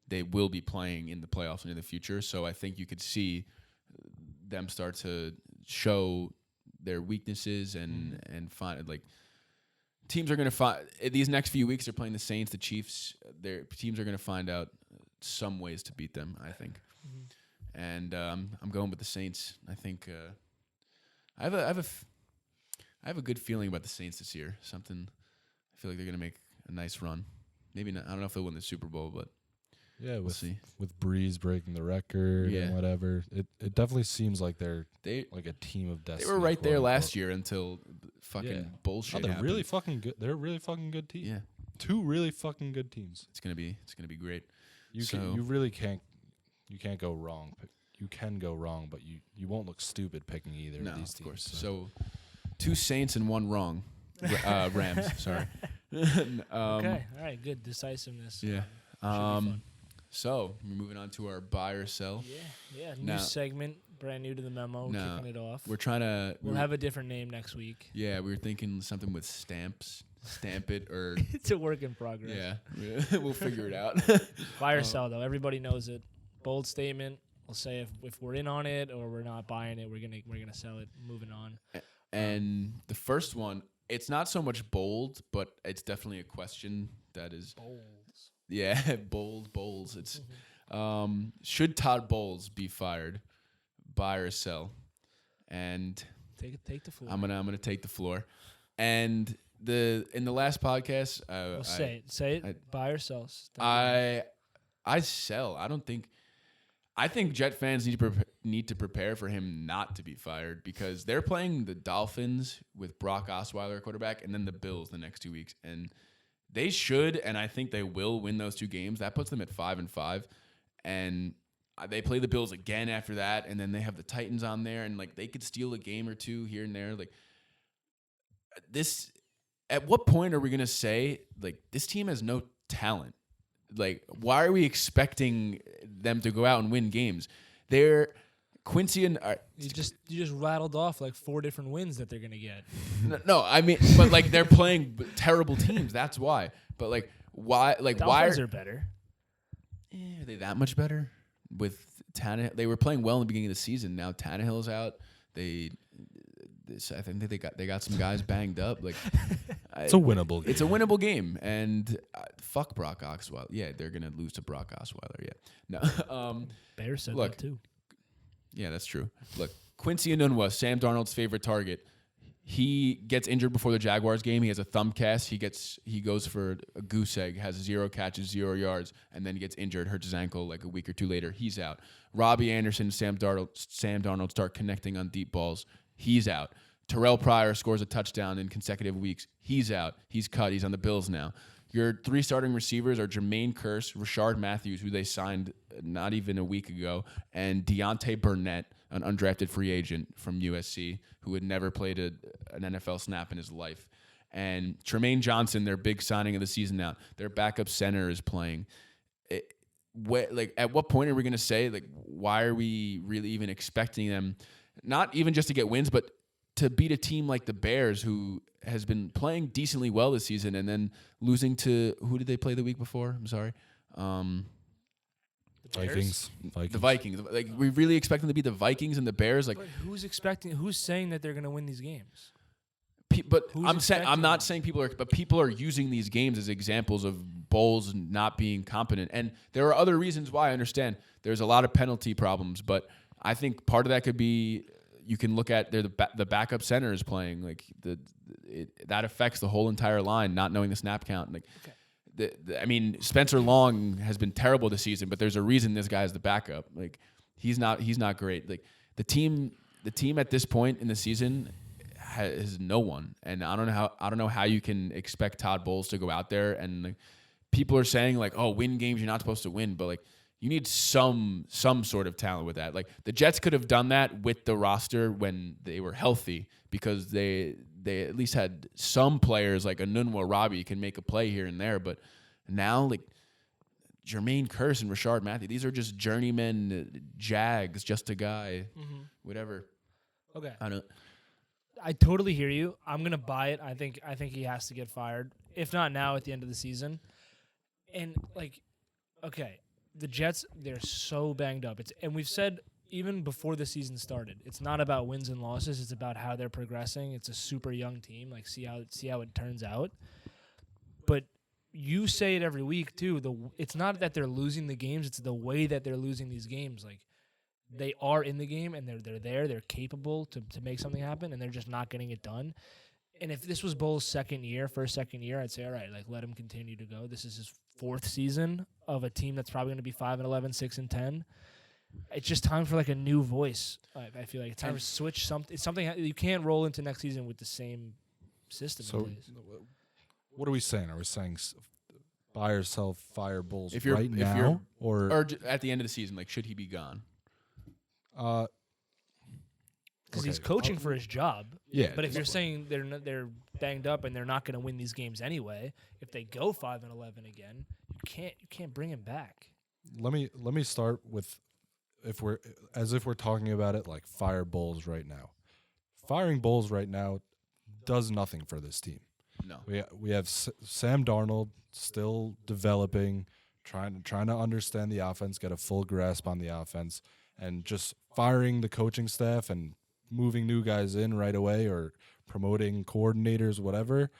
A: they will be playing in the playoffs and in the future. So I think you could see them start to show their weaknesses and find like teams are going to find these next few weeks. They're playing the Saints, the Chiefs. Their teams are going to find out some ways to beat them, I think. And I'm going with the Saints. I think I have a good feeling about the Saints this year. Something I feel like they're going to make a nice run. Maybe not. I don't know if they'll win the Super Bowl, but
B: Yeah,
A: we'll see.
B: With Breeze breaking the record and whatever, it definitely seems like they're like a team of destiny.
A: They were right there last year until fucking bullshit.
B: They're
A: happened.
B: really fucking good. They're a really fucking good team.
A: Yeah,
B: 2 really fucking good teams.
A: it's gonna be great.
B: You really can't go wrong. You can go wrong, but you won't look stupid picking either of these teams.
A: Of course. So 2 Saints and 1 wrong. Rams. Sorry.
C: Okay. All right. Good decisiveness.
A: Yeah.
C: Should be fun.
A: So we're moving on to our buy or sell.
C: Yeah. New
A: Now-
C: segment, brand new to the memo.
A: No,
C: Kicking it off.
A: We're trying to.
C: We'll have a different name next week.
A: Yeah, we were thinking something with stamps, stamp it, or
C: It's a work in progress.
A: yeah, we'll figure it out.
C: Buy or sell though. Everybody knows it. Bold statement. We'll say if we're in on it or we're not buying it, we're gonna sell it. Moving on.
A: And the first one, it's not so much bold, but it's definitely a question that is.
C: Bolds.
A: Yeah, Bowles. It's should Todd Bowles be fired? Buy or sell? And
C: Take the floor.
A: I'm gonna take the floor. And in the last podcast,
C: Well, say it. Buy or sell.
A: I sell. I think Jet fans need to prepare for him not to be fired because they're playing the Dolphins with Brock Osweiler quarterback and then the Bills the next 2 weeks. And they should, and I think they will win those 2 games. That puts them at 5-5. And they play the Bills again after that, and then they have the Titans on there, and like they could steal a game or 2 here and there. Like this, at what point are we gonna say like this team has no talent? Like, why are we expecting them to go out and win games? They're Quincy and
C: you just rattled off like 4 different wins that they're gonna get.
A: no, I mean, but like they're playing terrible teams. That's why. But like, why? Like,
C: Dolphins are better.
A: Are they that much better? With Tannehill, they were playing well in the beginning of the season. Now Tannehill's out. I think they got some guys banged up. Like,
B: It's a winnable game.
A: It's a winnable game, and fuck Brock Osweiler. Yeah, they're gonna lose to Brock Osweiler. Yeah, no.
C: Bears said
A: look,
C: that too.
A: Yeah, that's true. Look, Quincy Enunwa, Sam Darnold's favorite target. He gets injured before the Jaguars game. He has a thumb cast. He goes for a goose egg, has 0 catches, 0 yards, and then gets injured, hurts his ankle like a week or 2 later. He's out. Robbie Anderson and Sam Darnold start connecting on deep balls. He's out. Terrell Pryor scores a touchdown in consecutive weeks. He's out. He's cut. He's on the Bills now. Your 3 starting receivers are Jermaine Kearse, Rashard Matthews, who they signed not even a week ago, and Deontay Burnett, an undrafted free agent from USC, who had never played an NFL snap in his life. And Tremaine Johnson, their big signing of the season now, their backup center is playing. At what point are we going to say, like, why are we really even expecting them, not even just to get wins, but to beat a team like the Bears, who has been playing decently well this season, and then losing to who did they play the week before? I'm sorry,
B: Vikings.
A: The Vikings. Like, we really expect them to beat the Vikings and the Bears. Like,
C: But who's saying that they're going to win these games?
A: but
C: Who's
A: I'm not
C: expecting
A: saying people are using these games as examples of Bowles not being competent, and there are other reasons why. I understand there's a lot of penalty problems, but I think part of that could be. You can look at the backup center is playing, like that affects the whole entire line, not knowing the snap count. Like, I mean, Spencer Long has been terrible this season, but there's a reason this guy's the backup. Like, he's not great. Like, the team at this point in the season has no one, and I don't know how you can expect Todd Bowles to go out there and like, people are saying like, oh, win games you're not supposed to win, but like. You need some sort of talent with that. Like, the Jets could have done that with the roster when they were healthy because they at least had some players like Enunwa, Robbie can make a play here and there. But now, like, Jermaine Kearse and Rashard Matthews, these are just journeyman Jags, just a guy, whatever.
C: Okay.
A: I
C: totally hear you. I'm gonna buy it. I think he has to get fired, if not now, at the end of the season. And like, okay. The Jets, they're so banged up. And we've said even before the season started, it's not about wins and losses. It's about how they're progressing. It's a super young team. Like see how it turns out. But you say it every week too. It's not that they're losing the games. It's the way that they're losing these games. Like they are in the game and they're there. They're capable to make something happen, and they're just not getting it done. And if this was Bull's second year, I'd say, all right, like let him continue to go. This is his 4th season of a team that's probably going to be 5-11, 6-10. It's just time for like a new voice. I feel like it's time to switch something. It's something you can't roll into next season with the same system.
B: So, what are we saying? Are we saying buy or sell, fire Bulls now,
A: or at the end of the season? Like, should he be gone?
C: Because he's coaching for his job.
B: Yeah.
C: But if you're saying they're banged up and they're not going to win these games anyway, if they go 5-11 again, you can't bring him back.
B: Let me start with if we're talking about it like fire Bulls right now. Firing Bulls right now does nothing for this team.
A: No.
B: We have Sam Darnold still developing, trying to understand the offense, get a full grasp on the offense, and just firing the coaching staff and moving new guys in right away or promoting coordinators, whatever.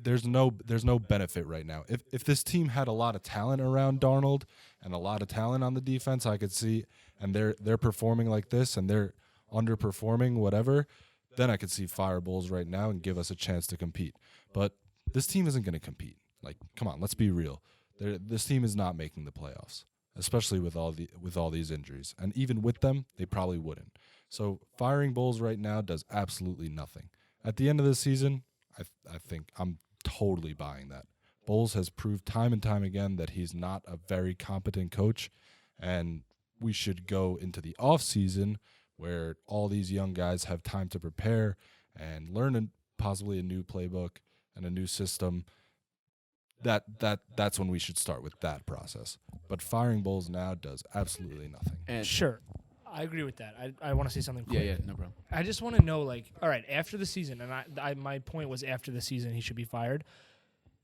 B: There's no benefit right now. If this team had a lot of talent around Darnold and a lot of talent on the defense, I could see, and they're performing like this and they're underperforming, whatever, then I could see fire Bulls right now and give us a chance to compete. But this team isn't going to compete. Like, come on, let's be real. This team is not making the playoffs, especially with all these injuries. And even with them, they probably wouldn't. So firing Bulls right now does absolutely nothing. At the end of the season, I think I'm totally buying that. Bulls has proved time and time again that he's not a very competent coach, and we should go into the offseason where all these young guys have time to prepare and learn possibly a new playbook and a new system. That's when we should start with that process. But firing Bulls now does absolutely nothing.
C: And sure, I agree with that. I want to say something quick.
A: Yeah, no problem.
C: I just want to know, like, all right, after the season, and my point was after the season he should be fired.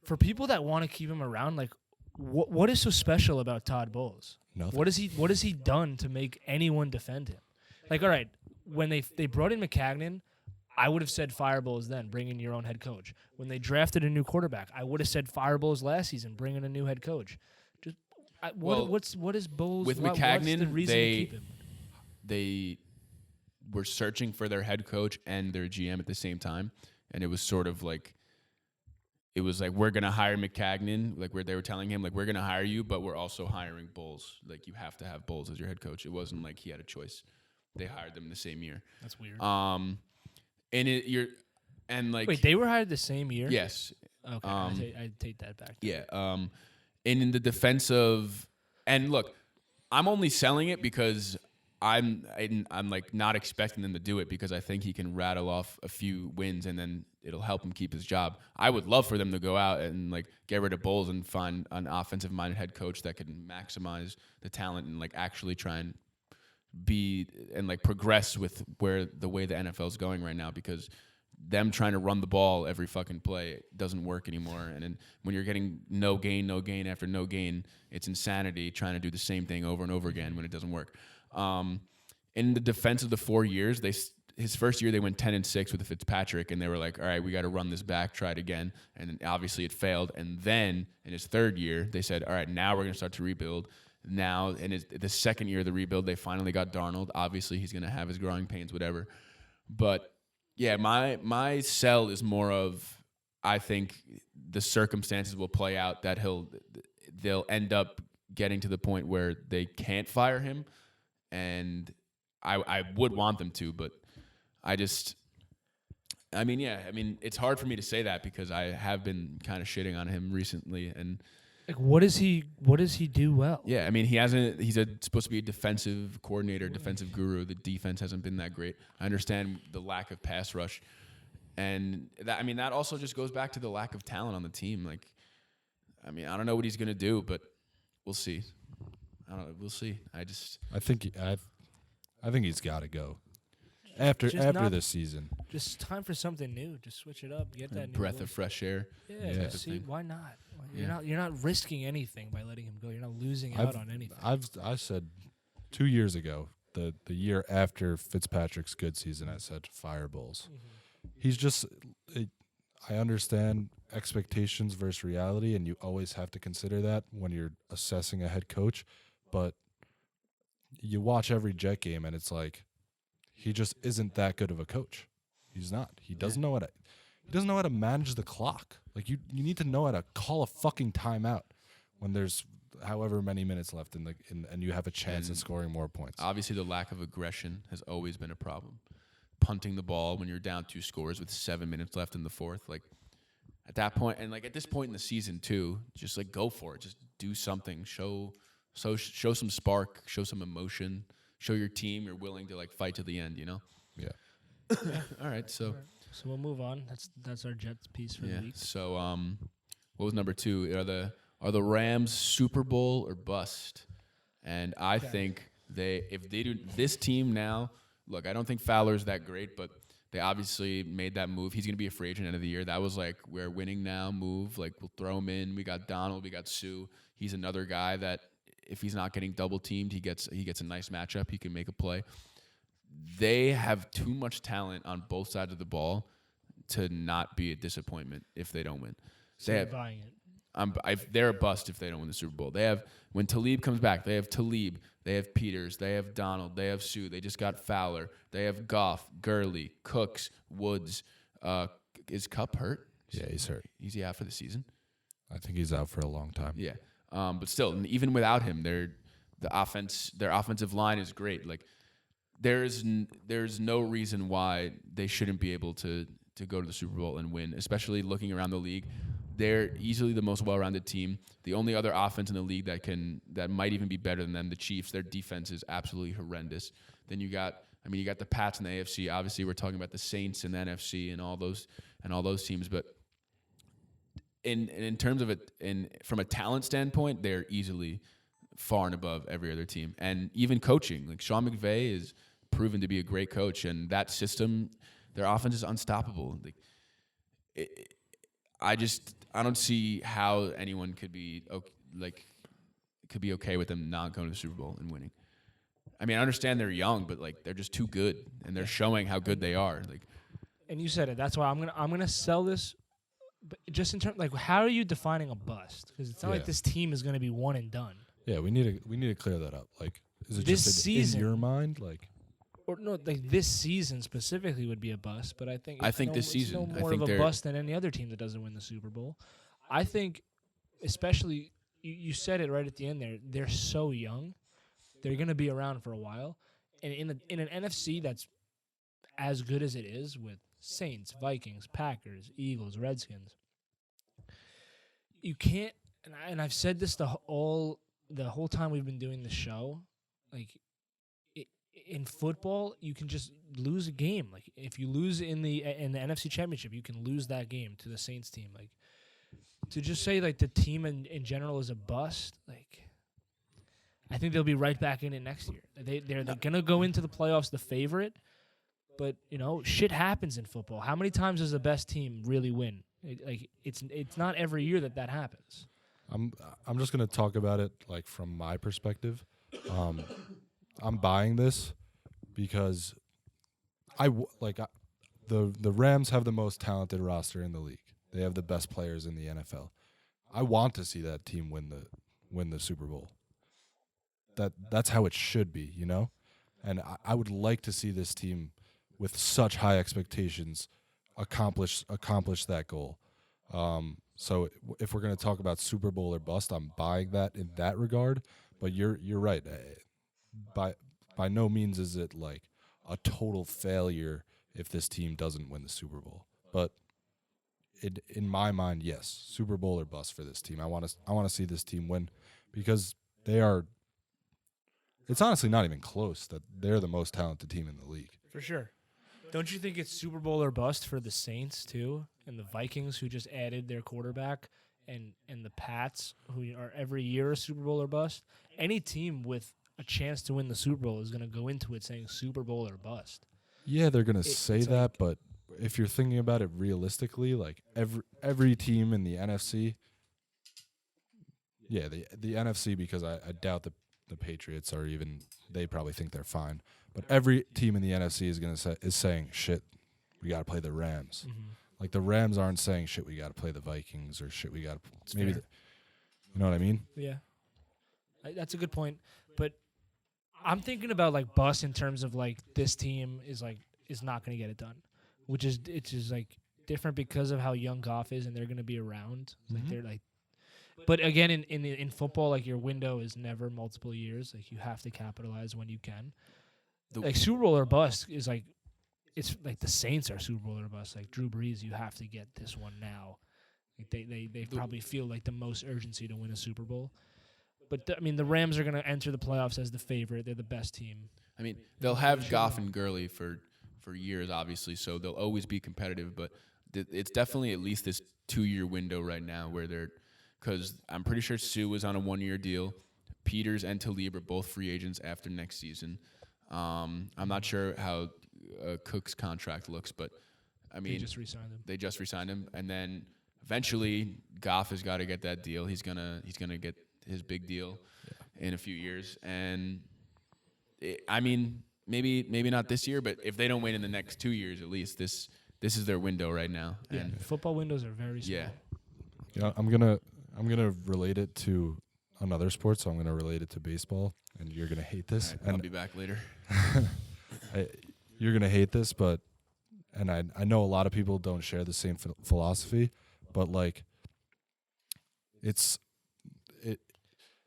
C: For people that want to keep him around, like, what is so special about Todd Bowles?
B: Nothing.
C: What has he done to make anyone defend him? Like, all right, when they brought in McCagnon, I would have said fire Bowles then, bring in your own head coach. When they drafted a new quarterback, I would have said fire Bowles last season, bring in a new head coach. Just what is Bowles
A: with
C: what's
A: McCagnon?
C: the reason to keep him?
A: They were searching for their head coach and their GM at the same time, and it was sort of like, we're gonna hire McCagnon, like where they were telling him, like, we're gonna hire you, but we're also hiring Bowles. Like, you have to have Bowles as your head coach. It wasn't like he had a choice. They hired them the same year.
C: That's weird.
A: Wait,
C: they were hired the same year?
A: Yes.
C: Okay, I take that back.
A: Yeah. And in the defense of, and look, I'm only selling it because I'm like not expecting them to do it, because I think he can rattle off a few wins and then it'll help him keep his job. I would love for them to go out and like get rid of Bowles and find an offensive minded head coach that could maximize the talent and like actually try and be and like progress with the way the NFL is going right now, because them trying to run the ball every fucking play doesn't work anymore. And then when you're getting no gain after no gain, it's insanity trying to do the same thing over and over again when it doesn't work. In the defense of the 4 years, his first year they went 10-6 with Fitzpatrick, and they were like, all right, we got to run this back, try it again. And then obviously it failed. And then in his third year, they said, all right, now we're going to start to rebuild. Now, in the second year of the rebuild, they finally got Darnold. Obviously, he's going to have his growing pains, whatever. But yeah, my sell is more of, I think the circumstances will play out that they'll end up getting to the point where they can't fire him, and I would want them to, but it's hard for me to say that because I have been kind of shitting on him recently, and
C: like, what does he do well?
A: Yeah, I mean, he's supposed to be a defensive coordinator, defensive guru. The defense hasn't been that great. I understand the lack of pass rush, and that also just goes back to the lack of talent on the team. Like, I mean, I don't know what he's gonna do, but we'll see. I don't know. We'll see. I think
B: he's got to go after this season.
C: Just time for something new. Just switch it up. Get that new
A: breath of fresh air.
C: Yeah. See, why not? You're not risking anything by letting him go. You're not losing out on anything.
B: I said 2 years ago, the year after Fitzpatrick's good season, I said fire Bowles. He's just I understand expectations versus reality, and you always have to consider that when you're assessing a head coach. But you watch every Jet game, and it's like he just isn't that good of a coach. He's not. He doesn't know how to manage the clock. Like you need to know how to call a fucking timeout when there's however many minutes left and you have a chance at scoring more points.
A: Obviously, the lack of aggression has always been a problem. Punting the ball when you're down 2 scores with 7 minutes left in the fourth, like at that point, and like at this point in the season too, just like go for it. Just do something. Show some spark. Show some emotion. Show your team you're willing to like fight to the end. You know.
B: Yeah.
A: All right. So
C: we'll move on. That's our Jets piece for the week.
A: So what was number 2? Are the Rams Super Bowl or bust? And I think if they do this team now. Look, I don't think Fowler's that great, but they obviously made that move. He's going to be a free agent end of the year. That was like, we're winning now move. Like, we'll throw him in. We got Donald. We got Sue. He's another guy that if he's not getting double teamed, he gets a nice matchup. He can make a play. They have too much talent on both sides of the ball to not be a disappointment if they don't win.
C: So buying it.
A: They're a bust if they don't win the Super Bowl. They have, when Talib comes back, they have Talib, they have Peters, they have Donald, they have Sue, they just got Fowler, they have Goff, Gurley, Cooks, Woods. Is Kupp hurt?
B: Yeah, he's hurt.
A: Is he out for the season?
B: I think he's out for a long time.
A: Yeah, but still, even without him, their offensive line is great. Like there's no reason why they shouldn't be able to go to the Super Bowl and win, especially looking around the league. They're easily the most well-rounded team. The only other offense in the league that might even be better than them, the Chiefs. Their defense is absolutely horrendous. Then you got the Pats in the AFC. Obviously, we're talking about the Saints in the NFC and all those teams. But in terms of it, from a talent standpoint, they're easily far and above every other team. And even coaching, like Sean McVay is proven to be a great coach, and that system, their offense is unstoppable. I don't see how anyone could be okay with them not going to the Super Bowl and winning. I mean, I understand they're young, but like they're just too good, and they're showing how good they are. Like,
C: and you said it. That's why I'm gonna sell this. But just in terms, like, how are you defining a bust? Because it's not like this team is gonna be one and done.
B: Yeah, we need to clear that up. Like, is it
C: this
B: just
C: season,
B: in your mind, like?
C: Or no, like this season specifically would be a bust, but I think
A: this season
C: it's no more of a bust than any other team that doesn't win the Super Bowl. I think, especially you said it right at the end there. They're so young, they're going to be around for a while, and in an NFC that's as good as it is with Saints, Vikings, Packers, Eagles, Redskins, you can't. And I've said this the whole time we've been doing the show, like. In football, you can just lose a game. Like if you lose in the NFC Championship, you can lose that game to the Saints team. Like to just say like the team in general is a bust. Like I think they'll be right back in it next year. They're gonna go into the playoffs the favorite, but shit happens in football. How many times does the best team really win? It's not every year that happens.
B: I'm just gonna talk about it like from my perspective. I'm buying this because the Rams have the most talented roster in the league. They have the best players in the NFL. I want to see that team win the Super Bowl. That's how it should be, And I would like to see this team with such high expectations accomplish that goal. So if we're going to talk about Super Bowl or bust, I'm buying that in that regard. But you're right. By no means is it like a total failure if this team doesn't win the Super Bowl. But in my mind, yes, Super Bowl or bust for this team. I want to see this team win because they are. It's honestly not even close that they're the most talented team in the league.
C: For sure. Don't you think it's Super Bowl or bust for the Saints too, and the Vikings who just added their quarterback, and the Pats who are every year a Super Bowl or bust? Any team with a chance to win the Super Bowl is going to go into it saying Super Bowl or bust.
B: Yeah, they're going to say that, but if you're thinking about it realistically, like every team in the NFC, yeah, the NFC, because I doubt the Patriots are even. They probably think they're fine. But every team in the NFC is saying, shit, we got to play the Rams.
C: Mm-hmm.
B: Like the Rams aren't saying, shit, we got to play the Vikings or shit, we got to maybe.
C: Fair.
B: You know what I mean?
C: Yeah, that's a good point. But I'm thinking about like bust in terms of like this team is not going to get it done, which is like different because of how young Goff is and they're going to be around. Like they're like, but again in football, like your window is never multiple years. Like you have to capitalize when you can. Like Super Bowl or bust is like, it's like the Saints are Super Bowl or bust. Like Drew Brees, you have to get this one now. Like they probably feel like the most urgency to win a Super Bowl. But the Rams are going to enter the playoffs as the favorite. They're the best team.
A: I mean, they'll have Goff and Gurley for years, obviously, so they'll always be competitive. But it's definitely at least this 2-year window right now where they're, because I'm pretty sure Sue was on a 1-year deal. Peters and Talib are both free agents after next season. I'm not sure how Cook's contract looks, but I mean,
C: They just re-signed him.
A: and then eventually Goff has got to get that deal. He's gonna get his big deal in a few years, and I mean, maybe not this year, but if they don't win in the next 2 years, at least this is their window right now.
C: Yeah,
A: And
C: football windows are very small.
B: Yeah, I'm gonna relate it to another sport, so I'm gonna relate it to baseball, and you're gonna hate this.
A: I'll be back later.
B: You're gonna hate this, but I know a lot of people don't share the same philosophy, but like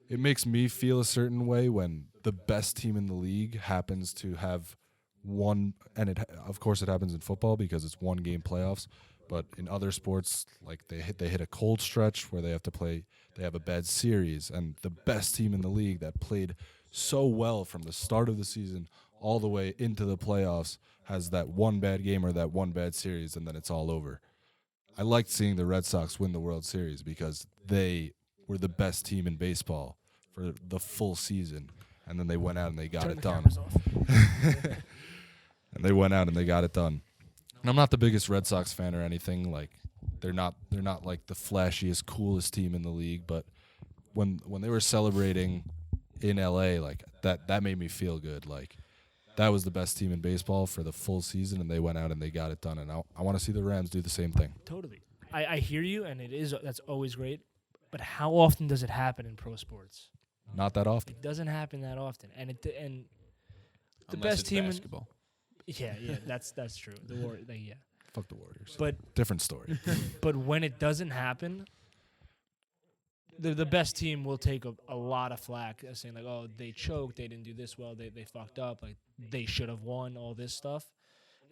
B: it makes me feel a certain way when the best team in the league happens to have one, and of course it happens in football because it's 1-game playoffs, but in other sports, like they hit a cold stretch where they have a bad series, and the best team in the league that played so well from the start of the season all the way into the playoffs has that one bad game or that one bad series, and then it's all over. I liked seeing the Red Sox win the World Series because they were the best team in baseball for the full season, and then they went out and they got
C: Turn
B: it
C: the
B: done.
C: cameras off.
B: And they went out and they got it done. And I'm not the biggest Red Sox fan or anything. Like they're not like the flashiest, coolest team in the league. But when they were celebrating in LA, like that made me feel good. Like that was the best team in baseball for the full season, and they went out and they got it done. And I want to see the Rams do the same thing.
C: Totally. I hear you, and that's always great. But how often does it happen in pro sports?
B: Not that often.
C: It doesn't happen that often, and the
A: Unless
C: best
A: it's
C: team.
A: basketball.
C: Yeah, that's true. The yeah.
B: Fuck the Warriors.
C: But
B: Different story.
C: but when it doesn't happen, the best team will take a lot of flack, saying like, oh, they choked, they didn't do this well, they fucked up, like they should have won, all this stuff,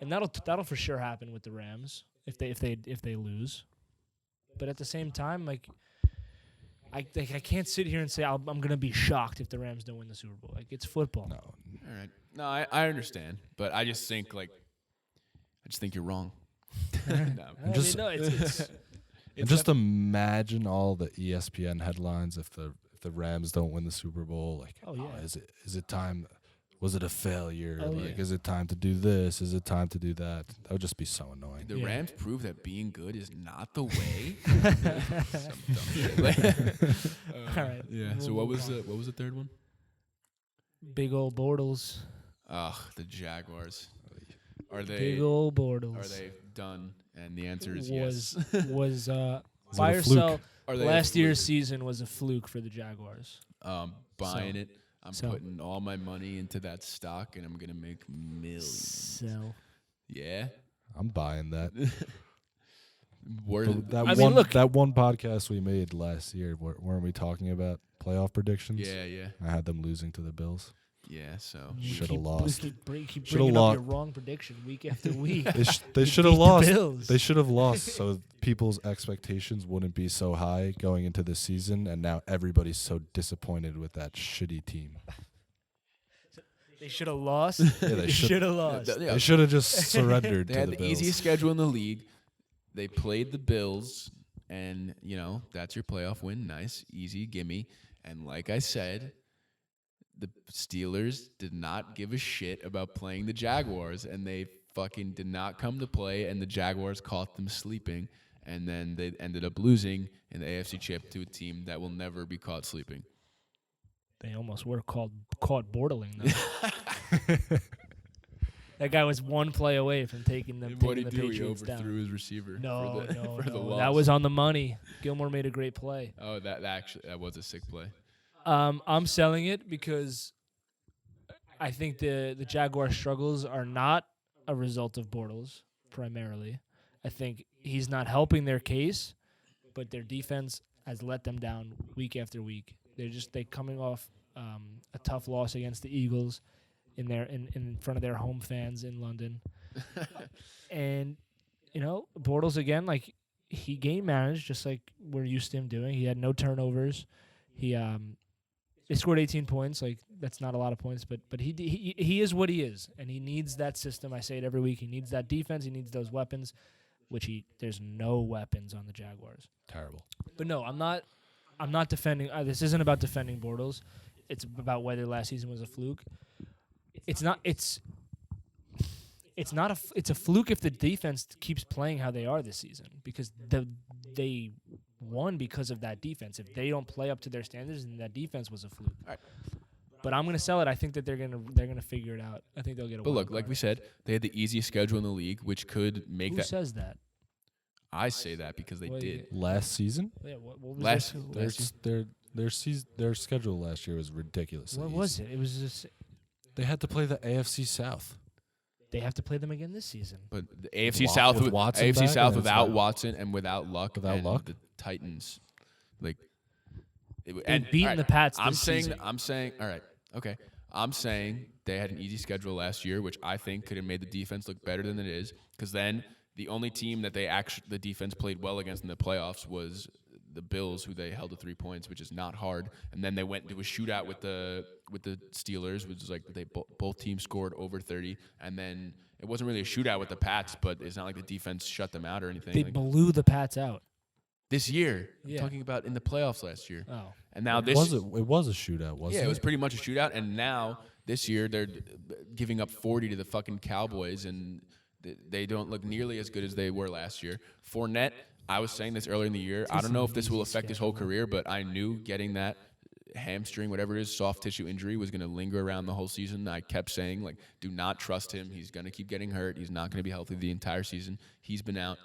C: and that'll for sure happen with the Rams if they lose. But at the same time, like I can't sit here and say I'm gonna be shocked if the Rams don't win the Super Bowl. Like it's football.
B: No.
A: All right. No, I understand, but I just think you're wrong. No.
B: And just imagine all the ESPN headlines if the Rams don't win the Super Bowl. Like,
C: Oh, yeah.
B: Is it time? Was it a failure?
C: Oh,
B: like,
C: yeah.
B: is it time to do this? Is it time to do that? That would just be so annoying.
A: The
C: Yeah.
A: Rams prove that being good is not the way. Some dumb shit.
C: All right.
A: Yeah. So
C: We'll
A: what was
C: move
A: the third one?
C: Big old Bortles.
A: Ugh, the Jaguars. Are
C: Big old Bortles.
A: Are they done? And the answer is
C: was
A: yes.
C: was
B: it
C: buy
B: a
C: or
B: fluke?
C: sell.
A: Are they
C: Last year's season was a fluke for the Jaguars.
A: buying
C: So-
A: it? I'm
C: so-
A: putting all my money into that stock, and I'm gonna make millions.
C: So
A: Yeah.
B: I'm buying that.
A: Worth.
B: That
C: I mean, look-
B: that one podcast we made last year, weren't we talking about playoff predictions?
A: Yeah.
B: I had them losing to the Bills.
A: Yeah. So
C: you
B: Shoulda
C: keep-
B: lost.
C: Keep
B: Shoulda
C: bringing
B: lo-
C: up your wrong prediction week after week.
B: They
C: You
B: should have
C: beat the
B: lost.
C: Bills.
B: They should have lost, so people's expectations wouldn't be so high going into the season, and now everybody's so disappointed with that shitty team.
C: They should have lost.
B: Yeah, they
C: They
B: should.
C: should have lost.
B: They should have just surrendered
A: They
B: to
A: had
B: the
A: the
B: Bills.
A: easiest schedule in the league. They played the Bills, and that's your playoff win. Nice, easy, gimme. And like I said, the Steelers did not give a shit about playing the Jaguars, and they fucking did not come to play. And the Jaguars caught them sleeping, and then they ended up losing in the AFC Chip to a team that will never be caught sleeping.
C: They almost were caught borderling though. That guy was one play away from taking the
A: What did he do? He
C: Patriots down.
A: overthrew his receiver.
C: No,
A: for the
C: no.
A: loss.
C: That was on the money. Gilmore made a great play.
A: Oh, that was a sick play.
C: I'm selling it because I think the Jaguar struggles are not a result of Bortles primarily. I think he's not helping their case, but their defense has let them down week after week. They're coming off a tough loss against the Eagles in front of their home fans in London. And Bortles again, like he game managed just like we're used to him doing. He had no turnovers. He scored 18 points. Like that's not a lot of points, but he is what he is, and he needs that system. I say it every week. He needs that defense. He needs those weapons, which there's no weapons on the Jaguars.
B: Terrible.
C: But no, I'm not defending. This isn't about defending Bortles. It's about whether last season was a fluke. It's not. It's a fluke if the defense keeps playing how they are this season, because they won because of that defense. If they don't play up to their standards, then that defense was a fluke.
A: All right.
C: But I'm gonna sell it. I think that they're gonna figure it out. I think they'll get a.
A: But look,
C: wild
A: like
C: card.
A: we said, they had the easiest schedule in the league, which could make
C: Who
A: that.
C: says that?
A: I say that because they
C: Well,
A: did.
B: Last season,
C: Yeah, what was
A: Last-
B: their schedule last year was ridiculous.
C: What was it? It was just
B: They had to play the AFC South.
C: they have to play them again this season.
A: But the AFC
B: Wa-
A: South,
B: with Watson
A: AFC
B: back,
A: South
B: and it's
A: without
B: not-
A: Watson and without Luck,
B: Without
A: and
B: Luck?
A: the Titans, like
C: They've beaten the Pats
A: I'm
C: this
A: saying,
C: season.
A: all right, okay. I'm saying they had an easy schedule last year, which I think could have made the defense look better than it is. Because then the only team that the defense played well against in the playoffs was the Bills, who they held to 3 points, which is not hard. And then they went into a shootout with the Steelers, which is like both teams scored over 30. And then it wasn't really a shootout with the Pats, but it's not like the defense shut them out or anything.
C: They
A: Like,
C: blew the Pats out.
A: this year, I'm
C: Yeah.
A: talking about in the playoffs last year.
C: Oh.
A: And now
B: It was a shootout, wasn't
A: yeah,
B: it?
A: it was pretty much a shootout. And now this year they're giving up 40 to the fucking Cowboys, and they don't look nearly as good as they were last year. Fournette, I was saying this earlier in the year. I don't know if this will affect his whole career, but I knew getting that hamstring, whatever it is, soft tissue injury was going to linger around the whole season. I kept saying, like, do not trust him. He's going to keep getting hurt. He's not going to be healthy the entire season. He's been out.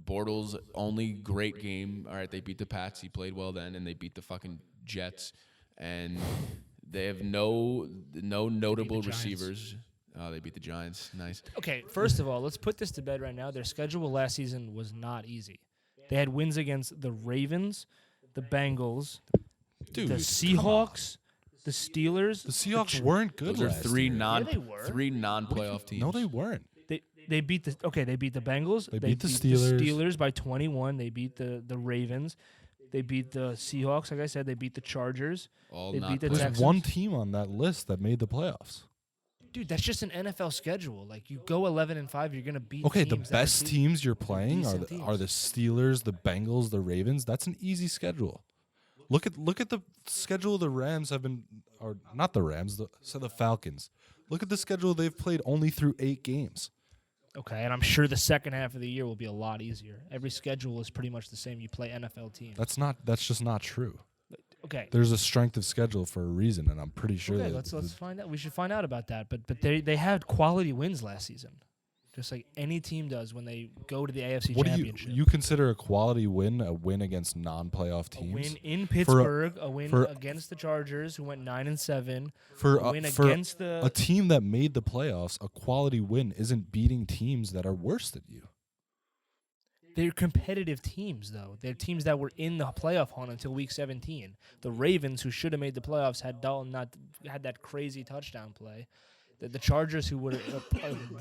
A: Bortles' only great game. All right, they beat the Pats. He played well then, and they beat the fucking Jets. And they have no notable
C: Giants.
A: receivers. Oh, they beat the Giants. Nice.
C: Okay, first of all, let's put this to bed right now. Their schedule last season was not easy. They had wins against the Ravens, the Bengals,
B: Dude,
C: the Seahawks, the Steelers.
B: the Seahawks weren't good.
A: Those are
B: last
A: three
B: year.
C: they were.
A: three non-playoff teams.
B: No, they weren't.
C: They beat the Bengals.
B: They beat the Steelers.
C: Steelers by 21. They beat the Ravens. They beat the Seahawks. Like I said, they beat the Chargers.
A: All
C: They
A: not
C: beat the
A: playoff.
B: There's
C: Texans.
B: one team on that list that made the playoffs.
C: Dude, that's just an NFL schedule. Like you go 11-5, you're gonna beat.
B: Okay, the
C: teams that are
B: best teams you're playing are
C: decent
B: the Steelers, the Bengals, the Ravens. That's an easy schedule. Look at the schedule the Rams have been, or not the Rams, the Falcons. Look at the schedule they've played only through 8 games.
C: Okay, and I'm sure the second half of the year will be a lot easier. Every schedule is pretty much the same. You play NFL teams.
B: That's just not true.
C: Okay.
B: There's a strength of schedule for a reason, and I'm pretty sure
C: Okay,
B: that
C: let's find out. We should find out about that. But they had quality wins last season, just like any team does when they go to the AFC
B: what do
C: Championship.
B: you consider a quality win? A win against non-playoff
C: A
B: teams?
C: win in Pittsburgh, a win against the Chargers, who went 9-7.
B: For
C: A win
B: for
C: against the
B: a team that made the playoffs, a quality win isn't beating teams that are worse than you.
C: They're competitive teams, though. They're teams that were in the playoff hunt until week 17. The Ravens, who should have made the playoffs, had Dalton not had that crazy touchdown play. The Chargers, who were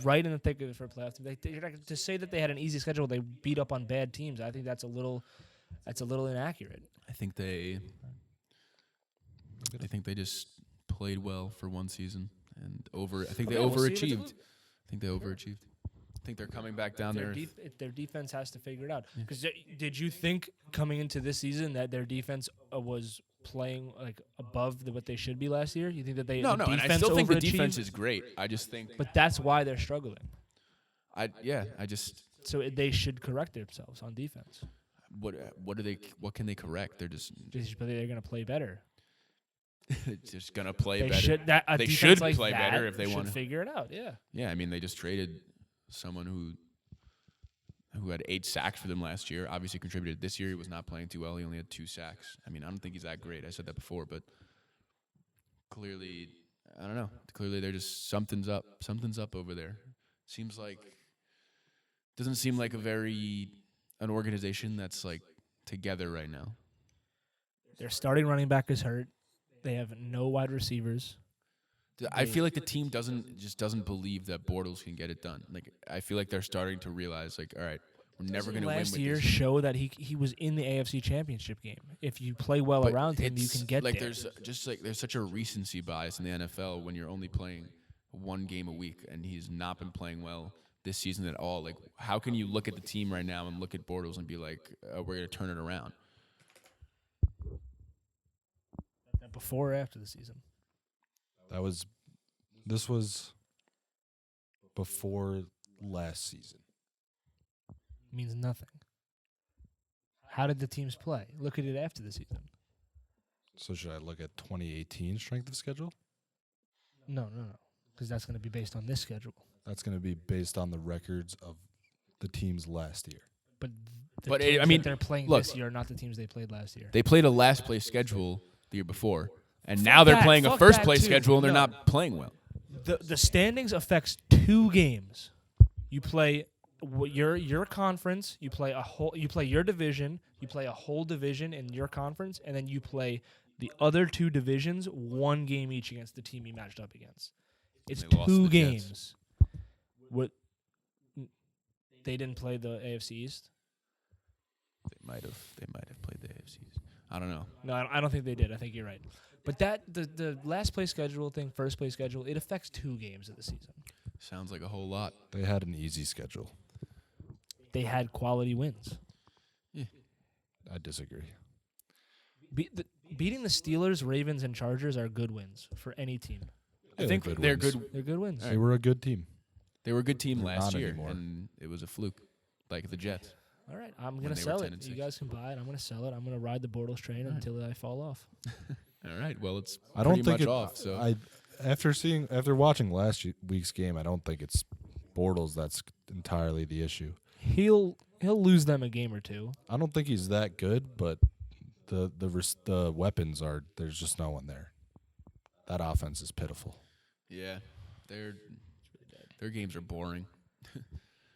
C: right in the thick of it for a playoff team. To say that they had an easy schedule, they beat up on bad teams. I think that's a little inaccurate.
A: I think they just played well for one season and I think they
C: Okay, we'll see what they
A: overachieved. I think they overachieved. I think they're coming back down there.
C: Their defense has to figure it out. Because did you think coming into this season that their defense was playing like above what they should be last year? You think that
A: No,
C: the
A: and I
C: defense
A: still think the
C: overachieved?
A: defense is great. I just think
C: But that's why they're struggling. So they should correct themselves on defense.
A: what can they correct? They're just
C: They're going to play better.
A: just gonna play
C: They
A: better.
C: should a
A: They
C: defense
A: should
C: like
A: play
C: that
A: better if they
C: should
A: want to
C: figure it out. Yeah.
A: Yeah, I mean they just traded someone who had 8 sacks for them last year. Obviously contributed this year. He was not playing too well. He only had 2 sacks. I mean, I don't think he's that great. I said that before, but clearly, I don't know. Clearly, they're just something's up. Something's up over there. Doesn't seem like an organization that's like together right now.
C: Their starting running back is hurt. They have no wide receivers.
A: I feel like the team doesn't believe that Bortles can get it done. Like I feel like they're starting to realize, like, all right, we're never going to win with
C: last year
A: this.
C: show that he was in the AFC Championship game. If you play well
A: But
C: around him, you
A: it's
C: can get
A: like
C: there.
A: there's such a recency bias in the NFL when you're only playing 1 game a week, and he's not been playing well this season at all. Like, how can you look at the team right now and look at Bortles and be like, we're going to turn it around?
C: Before or after the season?
B: This was before last season.
C: Means nothing. How did the teams play? Look at it after the season.
B: So should I look at 2018 strength of schedule?
C: No. Because that's going to be based on this schedule.
B: That's going to be based on the records of the teams last year.
C: But
A: I mean,
C: they're playing
A: look,
C: this year are not the teams they played last year.
A: They played a last place schedule the year before, and
C: Fuck
A: now they're
C: that,
A: playing a
C: fuck
A: first
C: that
A: place
C: too.
A: schedule, and they're
C: No.
A: not playing well.
C: The standings affects 2 games. You play your conference, you play your division, you play a whole division in your conference, and then you play the other 2 divisions 1 game each against the team you matched up against. It's
A: They lost to
C: 2
A: the Jets.
C: games. What they didn't play the AFC East?
A: They might have played the AFCs. I don't know.
C: No, I don't think they did. I think you're right. But the last place schedule thing, first place schedule, it affects 2 games of the season.
A: Sounds like a whole lot.
B: They had an easy schedule.
C: They had quality wins.
B: I disagree.
C: Beating the Steelers, Ravens, and Chargers are good wins for any team.
A: I think they're
B: wins.
A: good.
C: They're good wins.
B: They were a good team.
A: They were a good team
B: They're
A: last
B: not
A: year,
B: anymore.
A: and it was a fluke, like the Jets.
C: All right, I'm
A: When
C: gonna
A: they were
C: sell
A: 10
C: it.
A: and
C: You
A: 6.
C: guys can buy it. I'm gonna sell it. I'm gonna ride the Bortles train until I fall off.
A: All right. Well, it's
B: I don't
A: pretty
B: think
A: much
B: it,
A: off. So
B: after watching last week's game, I don't think it's Bortles that's entirely the issue.
C: He'll lose them a game or 2.
B: I don't think he's that good, but the weapons are there's just no one there. That offense is pitiful.
A: yeah, their games are boring.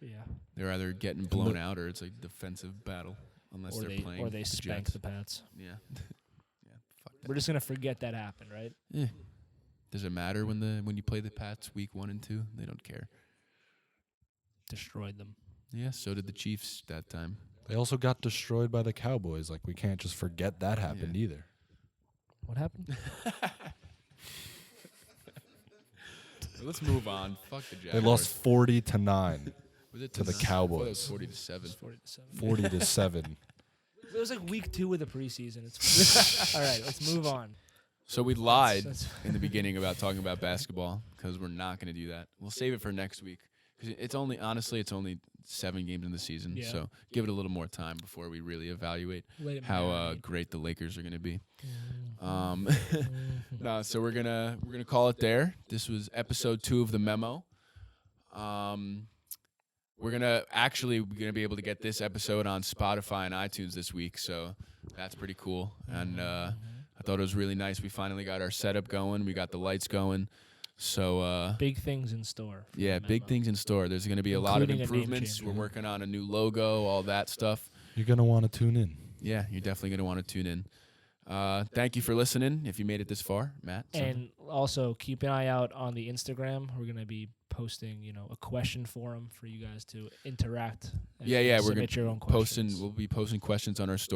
C: Yeah.
A: They're either getting blown out or it's a defensive battle, unless they're playing.
C: Or they
A: the
C: spank
A: Jets.
C: the Pats.
A: Yeah. Yeah. Fuck that.
C: We're just gonna forget that happened, right?
A: Yeah. Does it matter when you play the Pats week 1 and 2? They don't care.
C: Destroyed them.
A: Yeah. So did the Chiefs that time.
B: They also got destroyed by the Cowboys. Like, we can't just forget that happened either.
C: What happened?
A: Let's move on. Fuck the Jaguars.
B: They lost 40-9,
A: Was it
B: to the
A: 9? I thought it was
B: Cowboys.
A: 40-7.
B: 40-7.
C: It was like week 2 of the preseason. It's all right. Let's move on.
A: So we lied
C: That's-
A: in the beginning about talking about basketball because we're not going to do that. We'll save it for next week because it's only 7 games in the season.
C: Yeah.
A: So give it a little more time before we really evaluate
C: Let it
A: how
C: marinate.
A: great the Lakers are going to be. No, so we're gonna call it there. This was episode 2 of the Memo. We're gonna be able to get this episode on Spotify and iTunes this week, so that's pretty cool. And I thought it was really nice. We finally got our setup going. We got the lights going. So
C: Big things in store. for
A: yeah,
C: the
A: big
C: Memo.
A: things in store. There's gonna be a lot of
C: Including a name
A: improvements.
C: change,
A: We're
C: yeah.
A: working on a new logo, all that stuff.
B: You're going to want to tune in.
A: Yeah, you're definitely gonna want to tune in. Thank you for listening. If you made it this far, Matt. something?
C: And also keep an eye out on the Instagram. We're gonna be posting, a question forum for you guys to interact. And
A: Yeah, we're
C: submit
A: gonna
C: your own questions.
A: We'll be posting questions on our story.